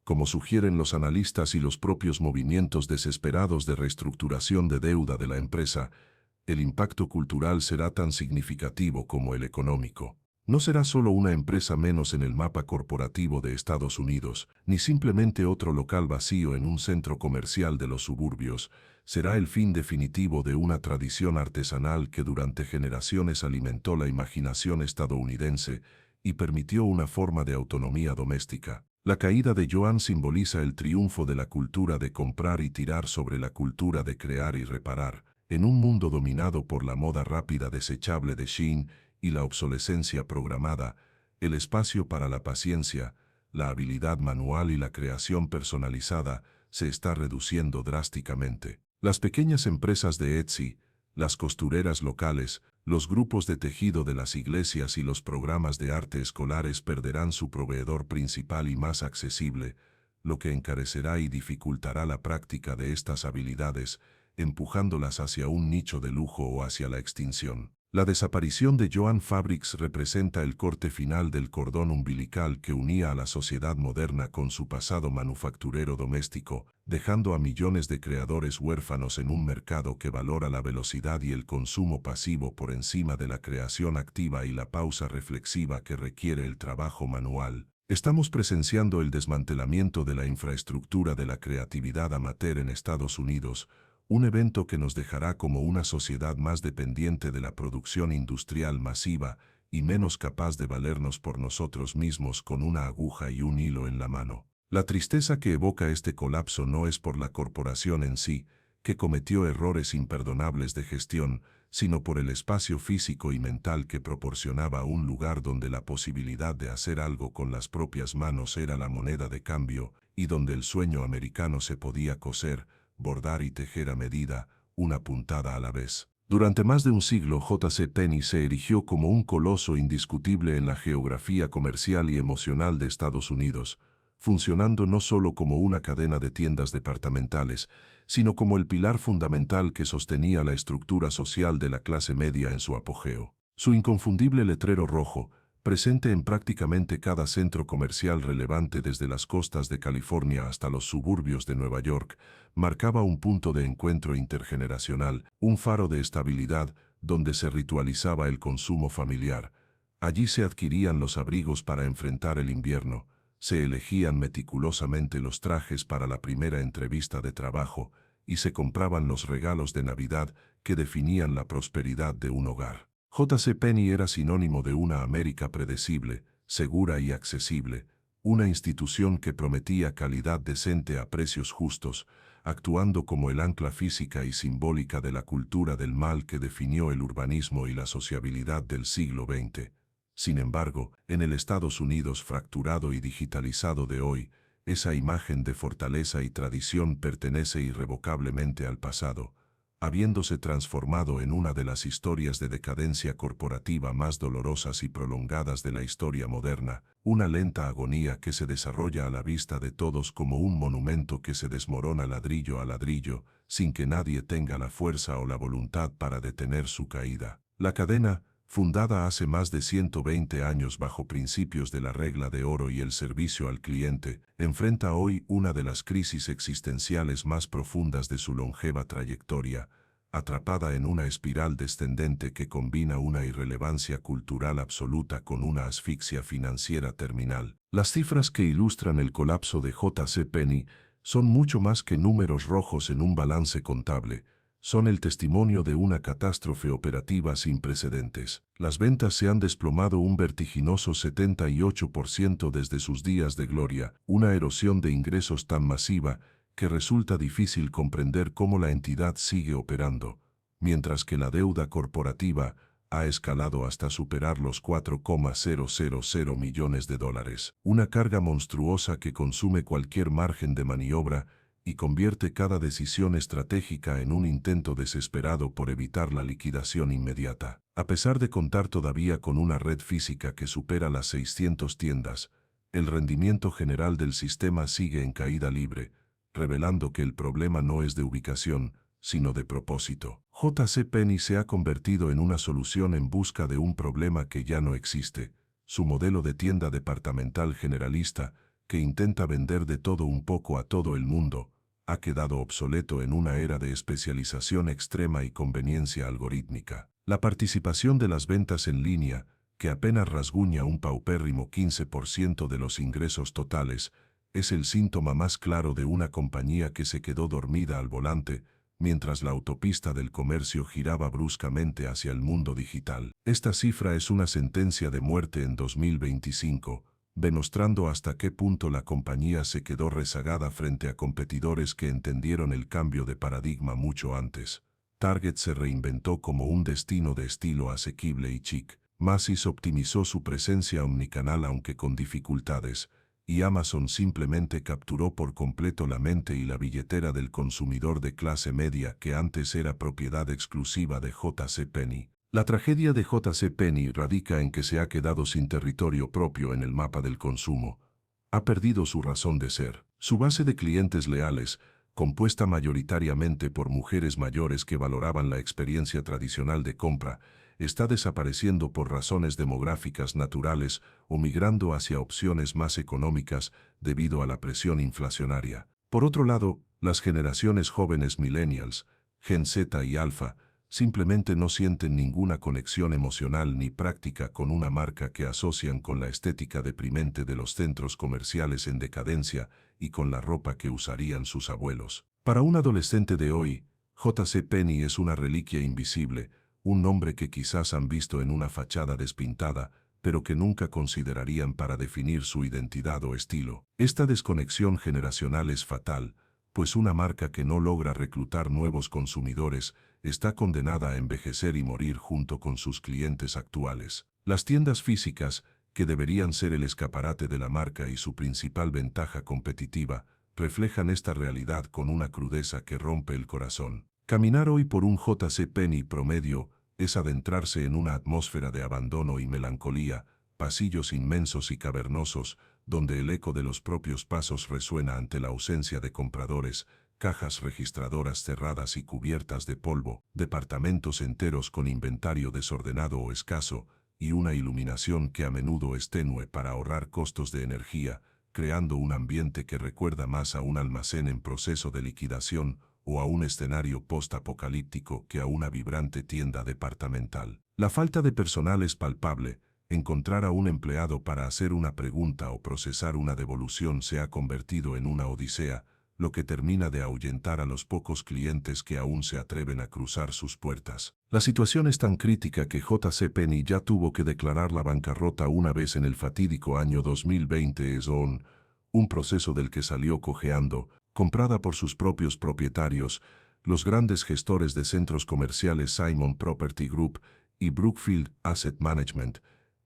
como sugieren los analistas y los propios movimientos desesperados de reestructuración de deuda de la empresa, el impacto cultural será tan significativo como el económico. No será solo una empresa menos en el mapa corporativo de Estados Unidos, ni simplemente otro local vacío en un centro comercial de los suburbios. Será el fin definitivo de una tradición artesanal que durante generaciones alimentó la imaginación estadounidense y permitió una forma de autonomía doméstica. La caída de Joan simboliza el triunfo de la cultura de comprar y tirar sobre la cultura de crear y reparar. En un mundo dominado por la moda rápida desechable de Shein y la obsolescencia programada, el espacio para la paciencia, la habilidad manual y la creación personalizada se está reduciendo drásticamente. Las pequeñas empresas de Etsy, las costureras locales, los grupos de tejido de las iglesias y los programas de arte escolares perderán su proveedor principal y más accesible, lo que encarecerá y dificultará la práctica de estas habilidades, empujándolas hacia un nicho de lujo o hacia la extinción. La desaparición de Joan Fabrics representa el corte final del cordón umbilical que unía a la sociedad moderna con su pasado manufacturero doméstico, dejando a millones de creadores huérfanos en un mercado que valora la velocidad y el consumo pasivo por encima de la creación activa y la pausa reflexiva que requiere el trabajo manual. Estamos presenciando el desmantelamiento de la infraestructura de la creatividad amateur en Estados Unidos, un evento que nos dejará como una sociedad más dependiente de la producción industrial masiva y menos capaz de valernos por nosotros mismos con una aguja y un hilo en la mano. La tristeza que evoca este colapso no es por la corporación en sí, que cometió errores imperdonables de gestión, sino por el espacio físico y mental que proporcionaba un lugar donde la posibilidad de hacer algo con las propias manos era la moneda de cambio y donde el sueño americano se podía coser, bordar y tejer a medida, una puntada a la vez. Durante más de un siglo, J.C. Penney se erigió como un coloso indiscutible en la geografía comercial y emocional de Estados Unidos, funcionando no solo como una cadena de tiendas departamentales, sino como el pilar fundamental que sostenía la estructura social de la clase media en su apogeo. Su inconfundible letrero rojo, presente en prácticamente cada centro comercial relevante desde las costas de California hasta los suburbios de Nueva York, marcaba un punto de encuentro intergeneracional, un faro de estabilidad donde se ritualizaba el consumo familiar. Allí se adquirían los abrigos para enfrentar el invierno, se elegían meticulosamente los trajes para la primera entrevista de trabajo y se compraban los regalos de Navidad que definían la prosperidad de un hogar. J.C. Penney era sinónimo de una América predecible, segura y accesible, una institución que prometía calidad decente a precios justos, actuando como el ancla física y simbólica de la cultura del mal que definió el urbanismo y la sociabilidad del siglo XX. Sin embargo, en el Estados Unidos fracturado y digitalizado de hoy, esa imagen de fortaleza y tradición pertenece irrevocablemente al pasado, habiéndose transformado en una de las historias de decadencia corporativa más dolorosas y prolongadas de la historia moderna, una lenta agonía que se desarrolla a la vista de todos como un monumento que se desmorona ladrillo a ladrillo, sin que nadie tenga la fuerza o la voluntad para detener su caída. La cadena, fundada hace más de 120 años bajo principios de la regla de oro y el servicio al cliente, enfrenta hoy una de las crisis existenciales más profundas de su longeva trayectoria, atrapada en una espiral descendente que combina una irrelevancia cultural absoluta con una asfixia financiera terminal. Las cifras que ilustran el colapso de J.C. Penney son mucho más que números rojos en un balance contable. Son el testimonio de una catástrofe operativa sin precedentes. Las ventas se han desplomado un vertiginoso 78% desde sus días de gloria, una erosión de ingresos tan masiva que resulta difícil comprender cómo la entidad sigue operando, mientras que la deuda corporativa ha escalado hasta superar los 4,000 millones de dólares. Una carga monstruosa que consume cualquier margen de maniobra y convierte cada decisión estratégica en un intento desesperado por evitar la liquidación inmediata. A pesar de contar todavía con una red física que supera las 600 tiendas, el rendimiento general del sistema sigue en caída libre, revelando que el problema no es de ubicación, sino de propósito. J.C. Penney se ha convertido en una solución en busca de un problema que ya no existe, su modelo de tienda departamental generalista, que intenta vender de todo un poco a todo el mundo, ha quedado obsoleto en una era de especialización extrema y conveniencia algorítmica. La participación de las ventas en línea, que apenas rasguña un paupérrimo 15% de los ingresos totales, es el síntoma más claro de una compañía que se quedó dormida al volante, mientras la autopista del comercio giraba bruscamente hacia el mundo digital. Esta cifra es una sentencia de muerte en 2025, demostrando hasta qué punto la compañía se quedó rezagada frente a competidores que entendieron el cambio de paradigma mucho antes. Target se reinventó como un destino de estilo asequible y chic. Macy's optimizó su presencia omnicanal aunque con dificultades, y Amazon simplemente capturó por completo la mente y la billetera del consumidor de clase media que antes era propiedad exclusiva de J.C. Penney. La tragedia de J.C. Penney radica en que se ha quedado sin territorio propio en el mapa del consumo. Ha perdido su razón de ser. Su base de clientes leales, compuesta mayoritariamente por mujeres mayores que valoraban la experiencia tradicional de compra, está desapareciendo por razones demográficas naturales o migrando hacia opciones más económicas debido a la presión inflacionaria. Por otro lado, las generaciones jóvenes millennials, Gen Z y Alpha, simplemente no sienten ninguna conexión emocional ni práctica con una marca que asocian con la estética deprimente de los centros comerciales en decadencia y con la ropa que usarían sus abuelos. Para un adolescente de hoy, J.C. Penney es una reliquia invisible, un nombre que quizás han visto en una fachada despintada, pero que nunca considerarían para definir su identidad o estilo. Esta desconexión generacional es fatal, pues una marca que no logra reclutar nuevos consumidores está condenada a envejecer y morir junto con sus clientes actuales. Las tiendas físicas, que deberían ser el escaparate de la marca y su principal ventaja competitiva, reflejan esta realidad con una crudeza que rompe el corazón. Caminar hoy por un J.C. Penney promedio es adentrarse en una atmósfera de abandono y melancolía, pasillos inmensos y cavernosos, donde el eco de los propios pasos resuena ante la ausencia de compradores, cajas registradoras cerradas y cubiertas de polvo, departamentos enteros con inventario desordenado o escaso, y una iluminación que a menudo es tenue para ahorrar costos de energía, creando un ambiente que recuerda más a un almacén en proceso de liquidación o a un escenario post-apocalíptico que a una vibrante tienda departamental. La falta de personal es palpable. Encontrar a un empleado para hacer una pregunta o procesar una devolución se ha convertido en una odisea, lo que termina de ahuyentar a los pocos clientes que aún se atreven a cruzar sus puertas. La situación es tan crítica que J.C. Penney ya tuvo que declarar la bancarrota una vez en el fatídico año 2020. Es un proceso del que salió cojeando, comprada por sus propios propietarios, los grandes gestores de centros comerciales Simon Property Group y Brookfield Asset Management,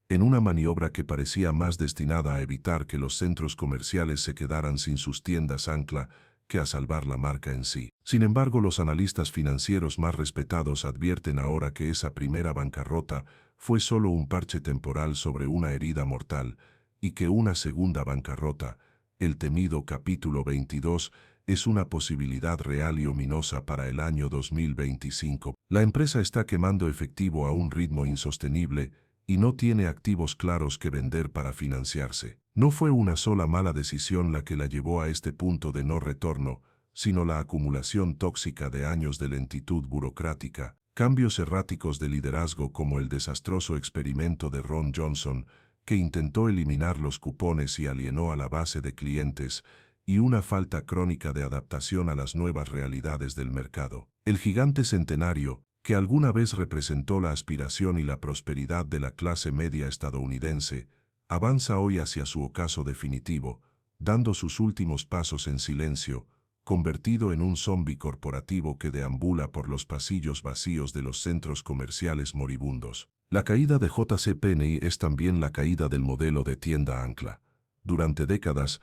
en una maniobra que parecía más destinada a evitar que los centros comerciales se quedaran sin sus tiendas ancla que a salvar la marca en sí. Sin embargo, los analistas financieros más respetados advierten ahora que esa primera bancarrota fue solo un parche temporal sobre una herida mortal y que una segunda bancarrota, el temido capítulo 22, es una posibilidad real y ominosa para el año 2025. La empresa está quemando efectivo a un ritmo insostenible y no tiene activos claros que vender para financiarse. No fue una sola mala decisión la que la llevó a este punto de no retorno, sino la acumulación tóxica de años de lentitud burocrática, cambios erráticos de liderazgo como el desastroso experimento de Ron Johnson, que intentó eliminar los cupones y alienó a la base de clientes, y una falta crónica de adaptación a las nuevas realidades del mercado. El gigante centenario, que alguna vez representó la aspiración y la prosperidad de la clase media estadounidense, avanza hoy hacia su ocaso definitivo, dando sus últimos pasos en silencio, convertido en un zombi corporativo que deambula por los pasillos vacíos de los centros comerciales moribundos. La caída de J.C. Penney es también la caída del modelo de tienda ancla. Durante décadas,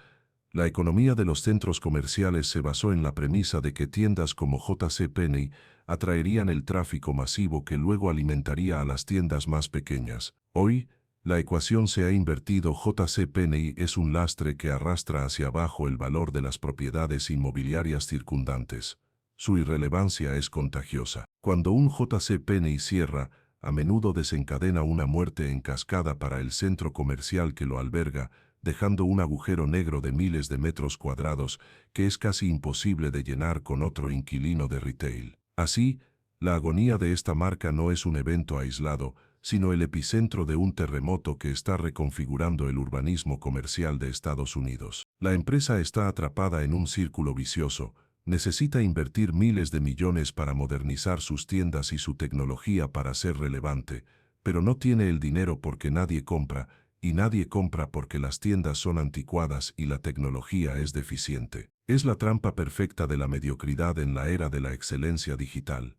la economía de los centros comerciales se basó en la premisa de que tiendas como J.C. Penney atraerían el tráfico masivo que luego alimentaría a las tiendas más pequeñas. Hoy, la ecuación se ha invertido. J.C. Penney es un lastre que arrastra hacia abajo el valor de las propiedades inmobiliarias circundantes. Su irrelevancia es contagiosa. Cuando un J.C. Penney cierra, a menudo desencadena una muerte en cascada para el centro comercial que lo alberga, dejando un agujero negro de miles de metros cuadrados que es casi imposible de llenar con otro inquilino de retail. Así, la agonía de esta marca no es un evento aislado, sino el epicentro de un terremoto que está reconfigurando el urbanismo comercial de Estados Unidos. La empresa está atrapada en un círculo vicioso, necesita invertir miles de millones para modernizar sus tiendas y su tecnología para ser relevante, pero no tiene el dinero porque nadie compra, y nadie compra porque las tiendas son anticuadas y la tecnología es deficiente. Es la trampa perfecta de la mediocridad en la era de la excelencia digital.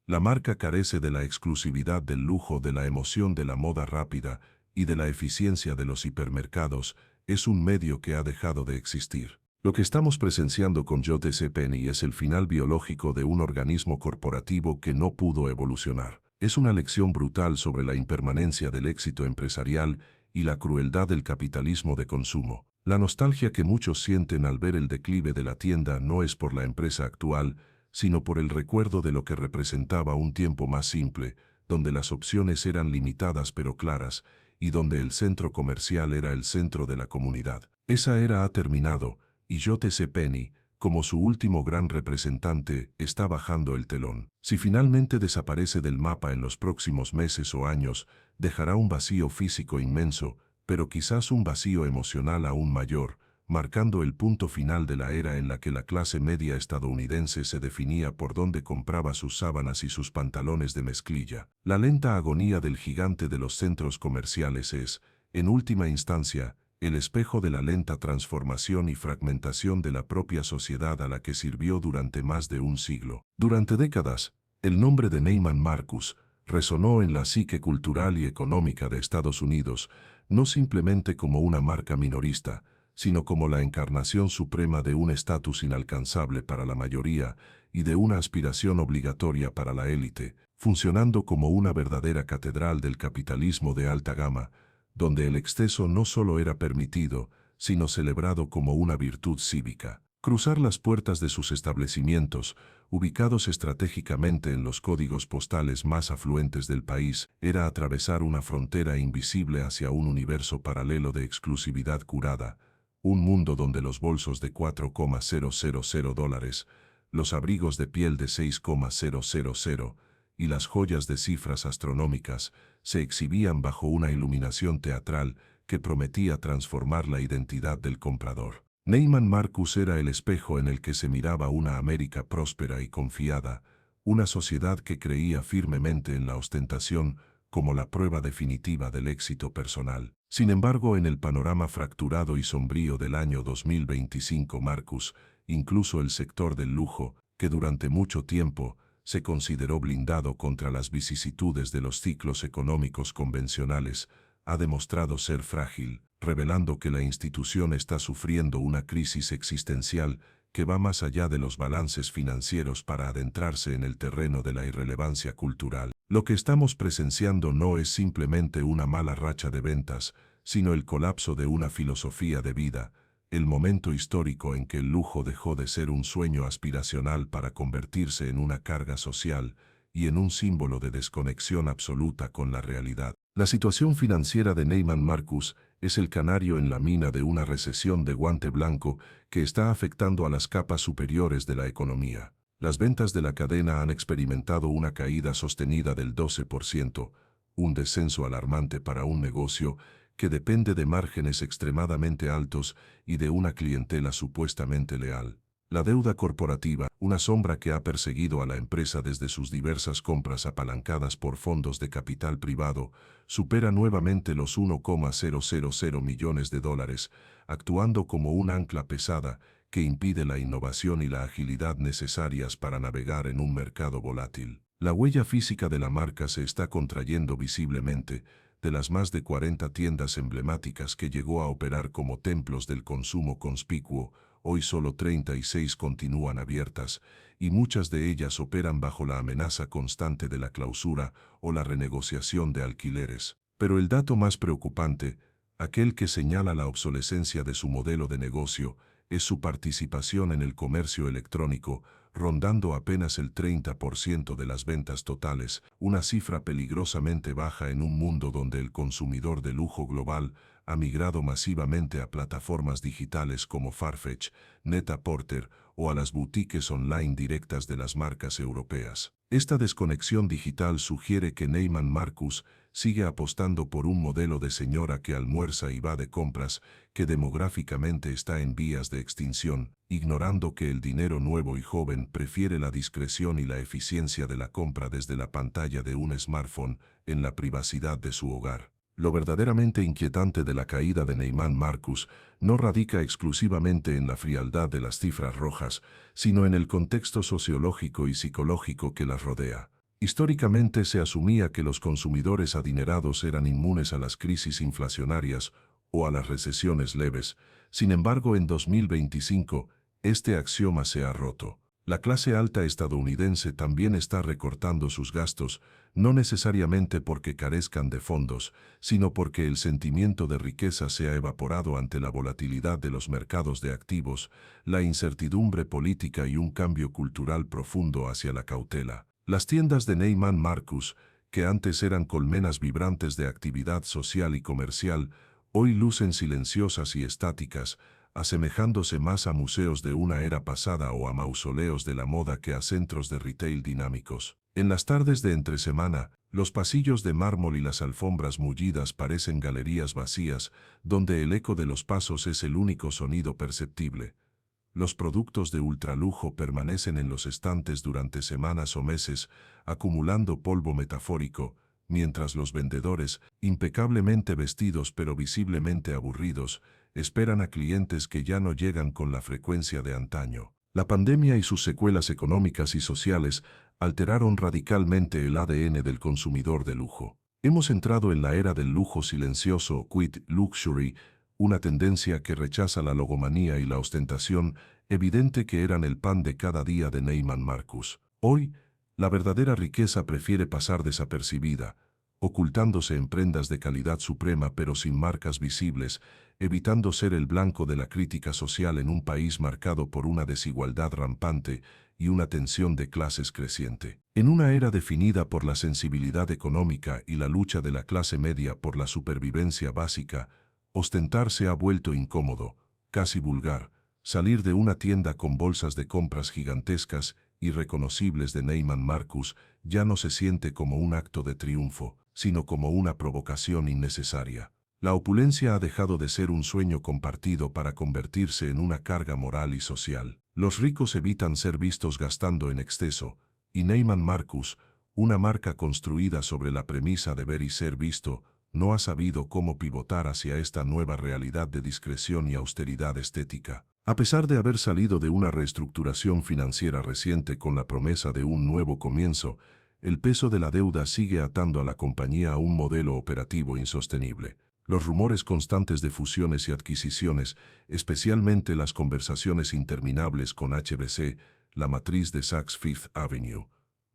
La marca carece de la exclusividad del lujo, de la emoción de la moda rápida y de la eficiencia de los hipermercados. Es un medio que ha dejado de existir. Lo que estamos presenciando con J.C. Penney es el final biológico de un organismo corporativo que no pudo evolucionar. Es una lección brutal sobre la impermanencia del éxito empresarial y la crueldad del capitalismo de consumo. La nostalgia que muchos sienten al ver el declive de la tienda no es por la empresa actual, sino por el recuerdo de lo que representaba un tiempo más simple, donde las opciones eran limitadas pero claras, y donde el centro comercial era el centro de la comunidad. Esa era ha terminado, y J.C. Penney, como su último gran representante, está bajando el telón. Si finalmente desaparece del mapa en los próximos meses o años, dejará un vacío físico inmenso, pero quizás un vacío emocional aún mayor, marcando el punto final de la era en la que la clase media estadounidense se definía por dónde compraba sus sábanas y sus pantalones de mezclilla. La lenta agonía del gigante de los centros comerciales es, en última instancia, el espejo de la lenta transformación y fragmentación de la propia sociedad a la que sirvió durante más de un siglo. Durante décadas, el nombre de Neiman Marcus resonó en la psique cultural y económica de Estados Unidos, no simplemente como una marca minorista, sino como la encarnación suprema de un estatus inalcanzable para la mayoría y de una aspiración obligatoria para la élite, funcionando como una verdadera catedral del capitalismo de alta gama, donde el exceso no solo era permitido, sino celebrado como una virtud cívica. Cruzar las puertas de sus establecimientos, ubicados estratégicamente en los códigos postales más afluentes del país, era atravesar una frontera invisible hacia un universo paralelo de exclusividad curada, un mundo donde los bolsos de $4,000, los abrigos de piel de $6,000 y las joyas de cifras astronómicas se exhibían bajo una iluminación teatral que prometía transformar la identidad del comprador. Neiman Marcus era el espejo en el que se miraba una América próspera y confiada, una sociedad que creía firmemente en la ostentación como la prueba definitiva del éxito personal. Sin embargo, en el panorama fracturado y sombrío del año 2025, Marcus, incluso el sector del lujo, que durante mucho tiempo se consideró blindado contra las vicisitudes de los ciclos económicos convencionales, ha demostrado ser frágil, revelando que la institución está sufriendo una crisis existencial que va más allá de los balances financieros para adentrarse en el terreno de la irrelevancia cultural. Lo que estamos presenciando no es simplemente una mala racha de ventas, sino el colapso de una filosofía de vida, el momento histórico en que el lujo dejó de ser un sueño aspiracional para convertirse en una carga social y en un símbolo de desconexión absoluta con la realidad. La situación financiera de Neiman Marcus es el canario en la mina de una recesión de guante blanco que está afectando a las capas superiores de la economía. Las ventas de la cadena han experimentado una caída sostenida del 12%, un descenso alarmante para un negocio que depende de márgenes extremadamente altos y de una clientela supuestamente leal. La deuda corporativa, una sombra que ha perseguido a la empresa desde sus diversas compras apalancadas por fondos de capital privado, supera nuevamente los 1,000 millones de dólares, actuando como un ancla pesada que impide la innovación y la agilidad necesarias para navegar en un mercado volátil. La huella física de la marca se está contrayendo visiblemente. De las más de 40 tiendas emblemáticas que llegó a operar como templos del consumo conspicuo, hoy solo 36 continúan abiertas, y muchas de ellas operan bajo la amenaza constante de la clausura o la renegociación de alquileres. Pero el dato más preocupante, aquel que señala la obsolescencia de su modelo de negocio, es su participación en el comercio electrónico, rondando apenas el 30% de las ventas totales, una cifra peligrosamente baja en un mundo donde el consumidor de lujo global ha migrado masivamente a plataformas digitales como Farfetch, Net-a-Porter o a las boutiques online directas de las marcas europeas. Esta desconexión digital sugiere que Neiman Marcus sigue apostando por un modelo de señora que almuerza y va de compras, que demográficamente está en vías de extinción, ignorando que el dinero nuevo y joven prefiere la discreción y la eficiencia de la compra desde la pantalla de un smartphone en la privacidad de su hogar. Lo verdaderamente inquietante de la caída de Neiman Marcus no radica exclusivamente en la frialdad de las cifras rojas, sino en el contexto sociológico y psicológico que las rodea. Históricamente se asumía que los consumidores adinerados eran inmunes a las crisis inflacionarias o a las recesiones leves. Sin embargo, en 2025, este axioma se ha roto. La clase alta estadounidense también está recortando sus gastos, no necesariamente porque carezcan de fondos, sino porque el sentimiento de riqueza se ha evaporado ante la volatilidad de los mercados de activos, la incertidumbre política y un cambio cultural profundo hacia la cautela. Las tiendas de Neiman Marcus, que antes eran colmenas vibrantes de actividad social y comercial, hoy lucen silenciosas y estáticas, asemejándose más a museos de una era pasada o a mausoleos de la moda que a centros de retail dinámicos. En las tardes de entresemana, los pasillos de mármol y las alfombras mullidas parecen galerías vacías, donde el eco de los pasos es el único sonido perceptible. Los productos de ultralujo permanecen en los estantes durante semanas o meses, acumulando polvo metafórico, mientras los vendedores, impecablemente vestidos pero visiblemente aburridos, esperan a clientes que ya no llegan con la frecuencia de antaño. La pandemia y sus secuelas económicas y sociales alteraron radicalmente el ADN del consumidor de lujo. Hemos entrado en la era del lujo silencioso, quiet luxury, una tendencia que rechaza la logomanía y la ostentación, evidente que eran el pan de cada día de Neiman Marcus. Hoy, la verdadera riqueza prefiere pasar desapercibida, ocultándose en prendas de calidad suprema pero sin marcas visibles, evitando ser el blanco de la crítica social en un país marcado por una desigualdad rampante y una tensión de clases creciente. En una era definida por la sensibilidad económica y la lucha de la clase media por la supervivencia básica, ostentar se ha vuelto incómodo, casi vulgar. Salir de una tienda con bolsas de compras gigantescas y reconocibles de Neiman Marcus ya no se siente como un acto de triunfo, sino como una provocación innecesaria. La opulencia ha dejado de ser un sueño compartido para convertirse en una carga moral y social. Los ricos evitan ser vistos gastando en exceso, y Neiman Marcus, una marca construida sobre la premisa de ver y ser visto, no ha sabido cómo pivotar hacia esta nueva realidad de discreción y austeridad estética. A pesar de haber salido de una reestructuración financiera reciente con la promesa de un nuevo comienzo, el peso de la deuda sigue atando a la compañía a un modelo operativo insostenible. Los rumores constantes de fusiones y adquisiciones, especialmente las conversaciones interminables con HBC, la matriz de Saks Fifth Avenue,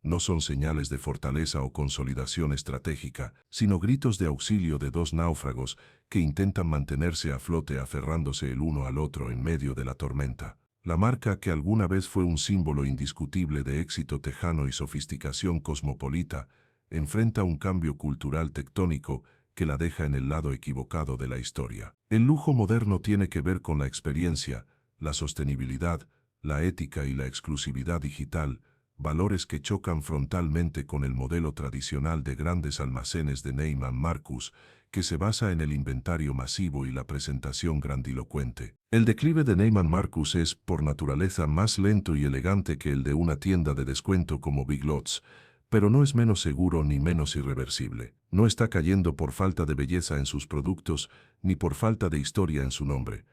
no son señales de fortaleza o consolidación estratégica, sino gritos de auxilio de dos náufragos que intentan mantenerse a flote aferrándose el uno al otro en medio de la tormenta. La marca, que alguna vez fue un símbolo indiscutible de éxito tejano y sofisticación cosmopolita, enfrenta un cambio cultural tectónico que la deja en el lado equivocado de la historia. El lujo moderno tiene que ver con la experiencia, la sostenibilidad, la ética y la exclusividad digital, valores que chocan frontalmente con el modelo tradicional de grandes almacenes de Neiman Marcus, que se basa en el inventario masivo y la presentación grandilocuente. El declive de Neiman Marcus es, por naturaleza, más lento y elegante que el de una tienda de descuento como Big Lots, pero no es menos seguro ni menos irreversible. No está cayendo por falta de belleza en sus productos, ni por falta de historia en su nombre.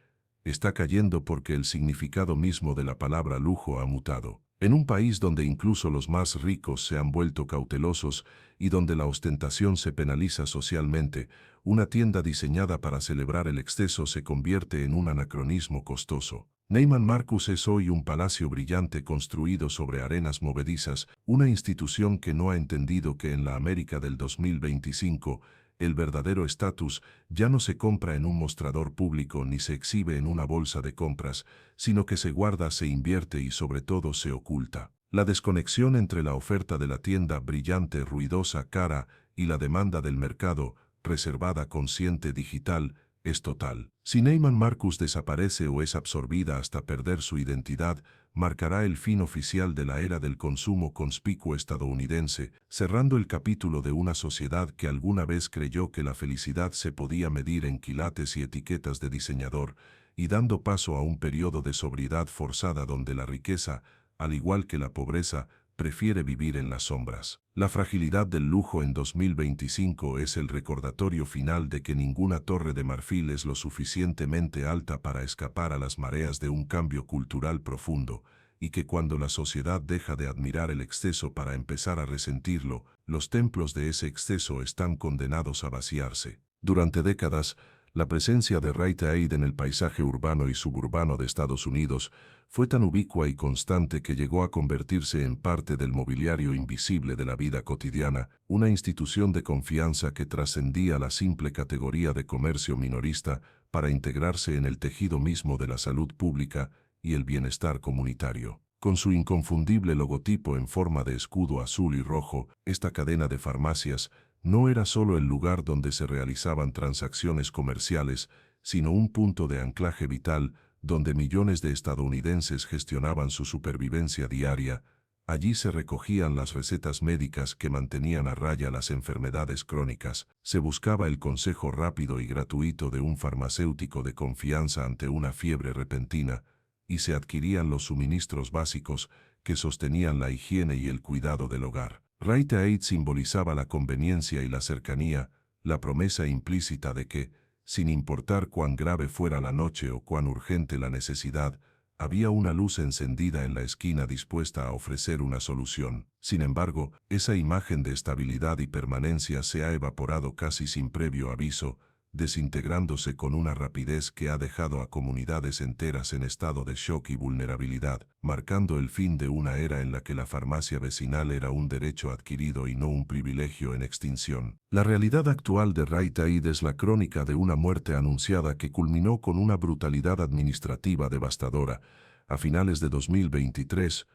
Está cayendo porque el significado mismo de la palabra lujo ha mutado. En un país donde incluso los más ricos se han vuelto cautelosos y donde la ostentación se penaliza socialmente, una tienda diseñada para celebrar el exceso se convierte en un anacronismo costoso. Neiman Marcus es hoy un palacio brillante construido sobre arenas movedizas, una institución que no ha entendido que en la América del 2025, el verdadero estatus ya no se compra en un mostrador público ni se exhibe en una bolsa de compras, sino que se guarda, se invierte y sobre todo se oculta. La desconexión entre la oferta de la tienda brillante, ruidosa, cara, y la demanda del mercado, reservada, consciente, digital, es total. Si Neiman Marcus desaparece o es absorbida hasta perder su identidad, marcará el fin oficial de la era del consumo conspicuo estadounidense, cerrando el capítulo de una sociedad que alguna vez creyó que la felicidad se podía medir en quilates y etiquetas de diseñador, y dando paso a un periodo de sobriedad forzada donde la riqueza, al igual que la pobreza, prefiere vivir en las sombras. La fragilidad del lujo en 2025 es el recordatorio final de que ninguna torre de marfil es lo suficientemente alta para escapar a las mareas de un cambio cultural profundo, y que cuando la sociedad deja de admirar el exceso para empezar a resentirlo, los templos de ese exceso están condenados a vaciarse. Durante décadas, la presencia de Rite Aid en el paisaje urbano y suburbano de Estados Unidos fue tan ubicua y constante que llegó a convertirse en parte del mobiliario invisible de la vida cotidiana, una institución de confianza que trascendía la simple categoría de comercio minorista para integrarse en el tejido mismo de la salud pública y el bienestar comunitario. Con su inconfundible logotipo en forma de escudo azul y rojo, esta cadena de farmacias no era solo el lugar donde se realizaban transacciones comerciales, sino un punto de anclaje vital donde millones de estadounidenses gestionaban su supervivencia diaria. Allí se recogían las recetas médicas que mantenían a raya las enfermedades crónicas, se buscaba el consejo rápido y gratuito de un farmacéutico de confianza ante una fiebre repentina, y se adquirían los suministros básicos que sostenían la higiene y el cuidado del hogar. Rite Aid simbolizaba la conveniencia y la cercanía, la promesa implícita de que, sin importar cuán grave fuera la noche o cuán urgente la necesidad, había una luz encendida en la esquina dispuesta a ofrecer una solución. Sin embargo, esa imagen de estabilidad y permanencia se ha evaporado casi sin previo aviso, desintegrándose con una rapidez que ha dejado a comunidades enteras en estado de shock y vulnerabilidad, marcando el fin de una era en la que la farmacia vecinal era un derecho adquirido y no un privilegio en extinción. La realidad actual de Rite Aid es la crónica de una muerte anunciada que culminó con una brutalidad administrativa devastadora. A finales de 2023,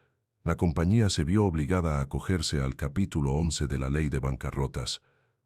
la compañía se vio obligada a acogerse al capítulo 11 de la Ley de Bancarrotas,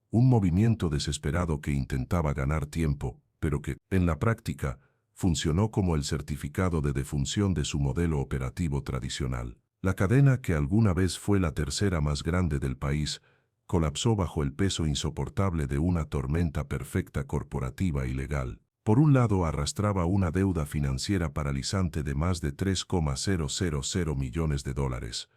un movimiento desesperado que intentaba ganar tiempo, pero que, en la práctica, funcionó como el certificado de defunción de su modelo operativo tradicional. La cadena, que alguna vez fue la tercera más grande del país, colapsó bajo el peso insoportable de una tormenta perfecta corporativa y legal. Por un lado, arrastraba una deuda financiera paralizante de más de $3,000 millones,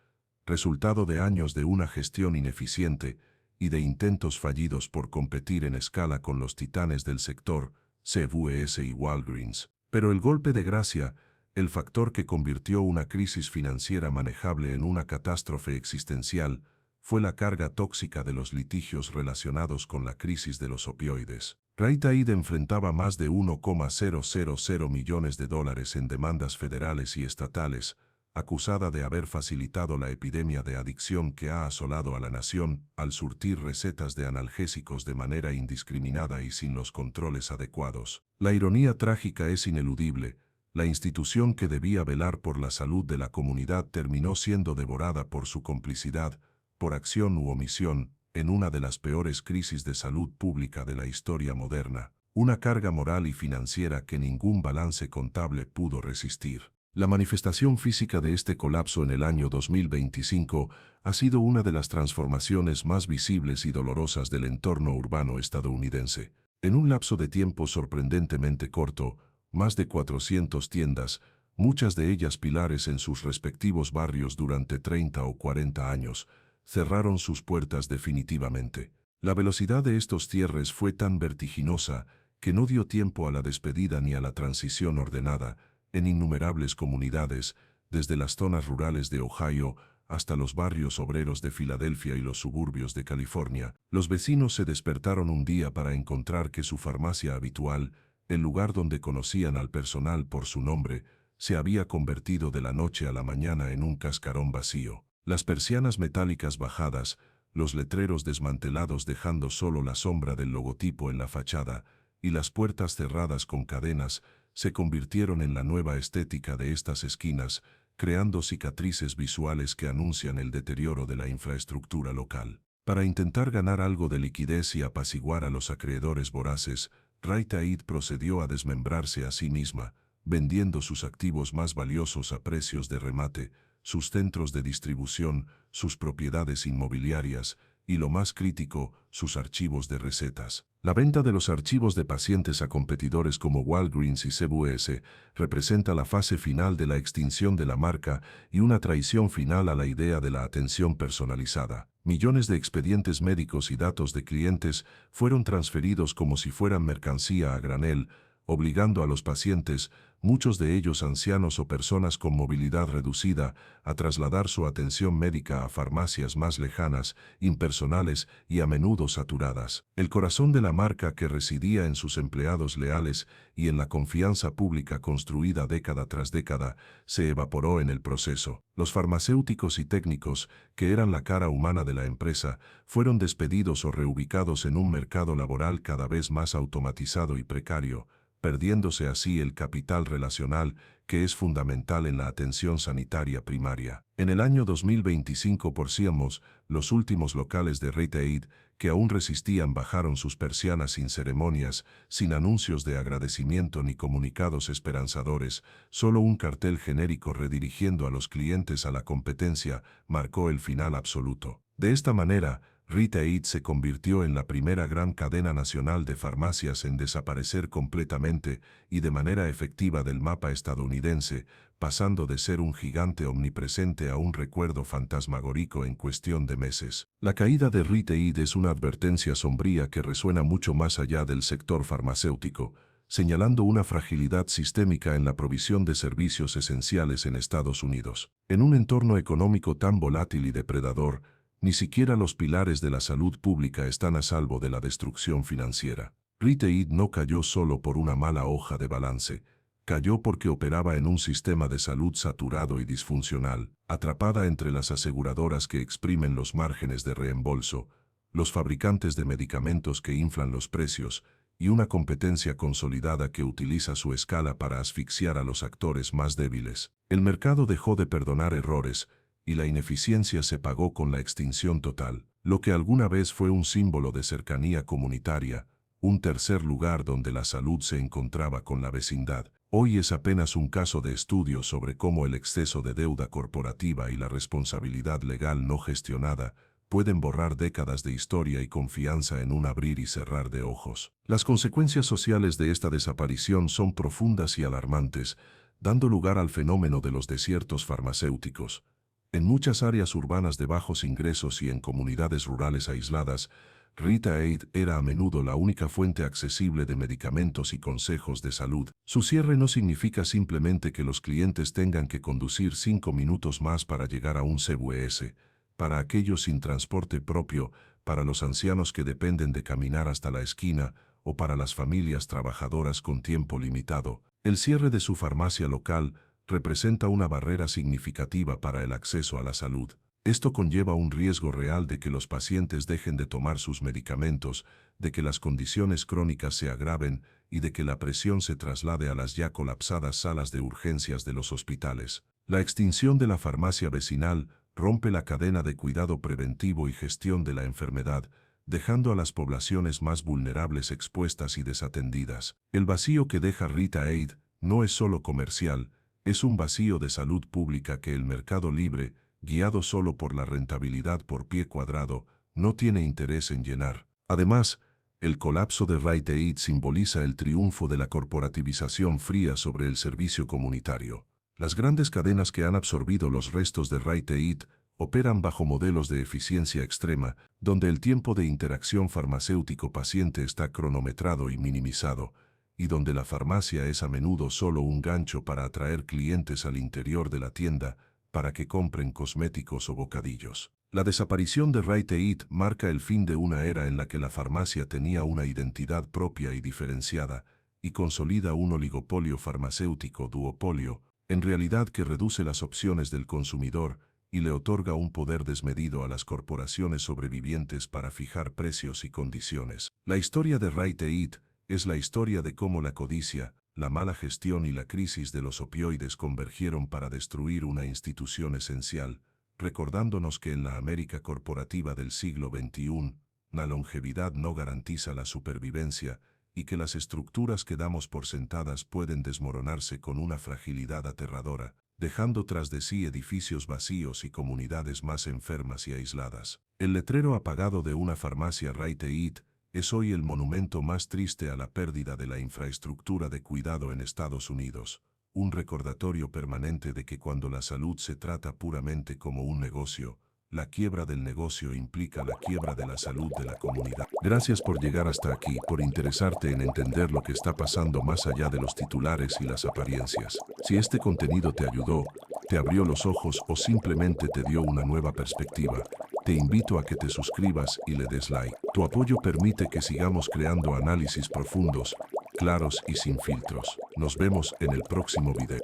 resultado de años de una gestión ineficiente y de intentos fallidos por competir en escala con los titanes del sector, CVS y Walgreens. Pero el golpe de gracia, el factor que convirtió una crisis financiera manejable en una catástrofe existencial, fue la carga tóxica de los litigios relacionados con la crisis de los opioides. Rite Aid enfrentaba más de $1,000 millones en demandas federales y estatales, acusada de haber facilitado la epidemia de adicción que ha asolado a la nación al surtir recetas de analgésicos de manera indiscriminada y sin los controles adecuados. La ironía trágica es ineludible. La institución que debía velar por la salud de la comunidad terminó siendo devorada por su complicidad, por acción u omisión, en una de las peores crisis de salud pública de la historia moderna, una carga moral y financiera que ningún balance contable pudo resistir. La manifestación física de este colapso en el año 2025 ha sido una de las transformaciones más visibles y dolorosas del entorno urbano estadounidense. En un lapso de tiempo sorprendentemente corto, más de 400 tiendas, muchas de ellas pilares en sus respectivos barrios durante 30 o 40 años, cerraron sus puertas definitivamente. La velocidad de estos cierres fue tan vertiginosa que no dio tiempo a la despedida ni a la transición ordenada. En innumerables comunidades, desde las zonas rurales de Ohio hasta los barrios obreros de Filadelfia y los suburbios de California, los vecinos se despertaron un día para encontrar que su farmacia habitual, el lugar donde conocían al personal por su nombre, se había convertido de la noche a la mañana en un cascarón vacío. Las persianas metálicas bajadas, los letreros desmantelados dejando solo la sombra del logotipo en la fachada, y las puertas cerradas con cadenas, se convirtieron en la nueva estética de estas esquinas, creando cicatrices visuales que anuncian el deterioro de la infraestructura local. Para intentar ganar algo de liquidez y apaciguar a los acreedores voraces, Rite Aid procedió a desmembrarse a sí misma, vendiendo sus activos más valiosos a precios de remate, sus centros de distribución, sus propiedades inmobiliarias y, lo más crítico, sus archivos de recetas. La venta de los archivos de pacientes a competidores como Walgreens y CVS representa la fase final de la extinción de la marca y una traición final a la idea de la atención personalizada. Millones de expedientes médicos y datos de clientes fueron transferidos como si fueran mercancía a granel, obligando a los pacientes, muchos de ellos ancianos o personas con movilidad reducida, a trasladar su atención médica a farmacias más lejanas, impersonales y a menudo saturadas. El corazón de la marca, que residía en sus empleados leales y en la confianza pública construida década tras década, se evaporó en el proceso. Los farmacéuticos y técnicos, que eran la cara humana de la empresa, fueron despedidos o reubicados en un mercado laboral cada vez más automatizado y precario, perdiéndose así el capital relacional que es fundamental en la atención sanitaria primaria. En el año 2025, por Siamos, los últimos locales de Rite Aid que aún resistían bajaron sus persianas sin ceremonias, sin anuncios de agradecimiento ni comunicados esperanzadores. Solo un cartel genérico redirigiendo a los clientes a la competencia marcó el final absoluto. De esta manera, Rite Aid se convirtió en la primera gran cadena nacional de farmacias en desaparecer completamente y de manera efectiva del mapa estadounidense, pasando de ser un gigante omnipresente a un recuerdo fantasmagórico en cuestión de meses. La caída de Rite Aid es una advertencia sombría que resuena mucho más allá del sector farmacéutico, señalando una fragilidad sistémica en la provisión de servicios esenciales en Estados Unidos. En un entorno económico tan volátil y depredador, ni siquiera los pilares de la salud pública están a salvo de la destrucción financiera. Rite Aid no cayó solo por una mala hoja de balance, cayó porque operaba en un sistema de salud saturado y disfuncional, atrapada entre las aseguradoras que exprimen los márgenes de reembolso, los fabricantes de medicamentos que inflan los precios y una competencia consolidada que utiliza su escala para asfixiar a los actores más débiles. El mercado dejó de perdonar errores, y la ineficiencia se pagó con la extinción total. Lo que alguna vez fue un símbolo de cercanía comunitaria, un tercer lugar donde la salud se encontraba con la vecindad, hoy es apenas un caso de estudio sobre cómo el exceso de deuda corporativa y la responsabilidad legal no gestionada pueden borrar décadas de historia y confianza en un abrir y cerrar de ojos. Las consecuencias sociales de esta desaparición son profundas y alarmantes, dando lugar al fenómeno de los desiertos farmacéuticos. En muchas áreas urbanas de bajos ingresos y en comunidades rurales aisladas, Rite Aid era a menudo la única fuente accesible de medicamentos y consejos de salud. Su cierre no significa simplemente que los clientes tengan que conducir 5 minutos más para llegar a un CVS, para aquellos sin transporte propio, para los ancianos que dependen de caminar hasta la esquina o para las familias trabajadoras con tiempo limitado. El cierre de su farmacia local representa una barrera significativa para el acceso a la salud. Esto conlleva un riesgo real de que los pacientes dejen de tomar sus medicamentos, de que las condiciones crónicas se agraven y de que la presión se traslade a las ya colapsadas salas de urgencias de los hospitales. La extinción de la farmacia vecinal rompe la cadena de cuidado preventivo y gestión de la enfermedad, dejando a las poblaciones más vulnerables expuestas y desatendidas. El vacío que deja Rite Aid no es solo comercial, es un vacío de salud pública que el mercado libre, guiado solo por la rentabilidad por pie cuadrado, no tiene interés en llenar. Además, el colapso de Rite Aid simboliza el triunfo de la corporativización fría sobre el servicio comunitario. Las grandes cadenas que han absorbido los restos de Rite Aid operan bajo modelos de eficiencia extrema, donde el tiempo de interacción farmacéutico-paciente está cronometrado y minimizado, y donde la farmacia es a menudo solo un gancho para atraer clientes al interior de la tienda, para que compren cosméticos o bocadillos. La desaparición de Rite Aid marca el fin de una era en la que la farmacia tenía una identidad propia y diferenciada, y consolida un oligopolio farmacéutico duopolio, en realidad que reduce las opciones del consumidor y le otorga un poder desmedido a las corporaciones sobrevivientes para fijar precios y condiciones. La historia de Rite Aid es la historia de cómo la codicia, la mala gestión y la crisis de los opioides convergieron para destruir una institución esencial, recordándonos que en la América corporativa del siglo XXI, la longevidad no garantiza la supervivencia y que las estructuras que damos por sentadas pueden desmoronarse con una fragilidad aterradora, dejando tras de sí edificios vacíos y comunidades más enfermas y aisladas. El letrero apagado de una farmacia Rite Aid es hoy el monumento más triste a la pérdida de la infraestructura de cuidado en Estados Unidos, un recordatorio permanente de que cuando la salud se trata puramente como un negocio, la quiebra del negocio implica la quiebra de la salud de la comunidad. Gracias por llegar hasta aquí, por interesarte en entender lo que está pasando más allá de los titulares y las apariencias. Si este contenido te ayudó, te abrió los ojos o simplemente te dio una nueva perspectiva, te invito a que te suscribas y le des like. Tu apoyo permite que sigamos creando análisis profundos, claros y sin filtros. Nos vemos en el próximo video.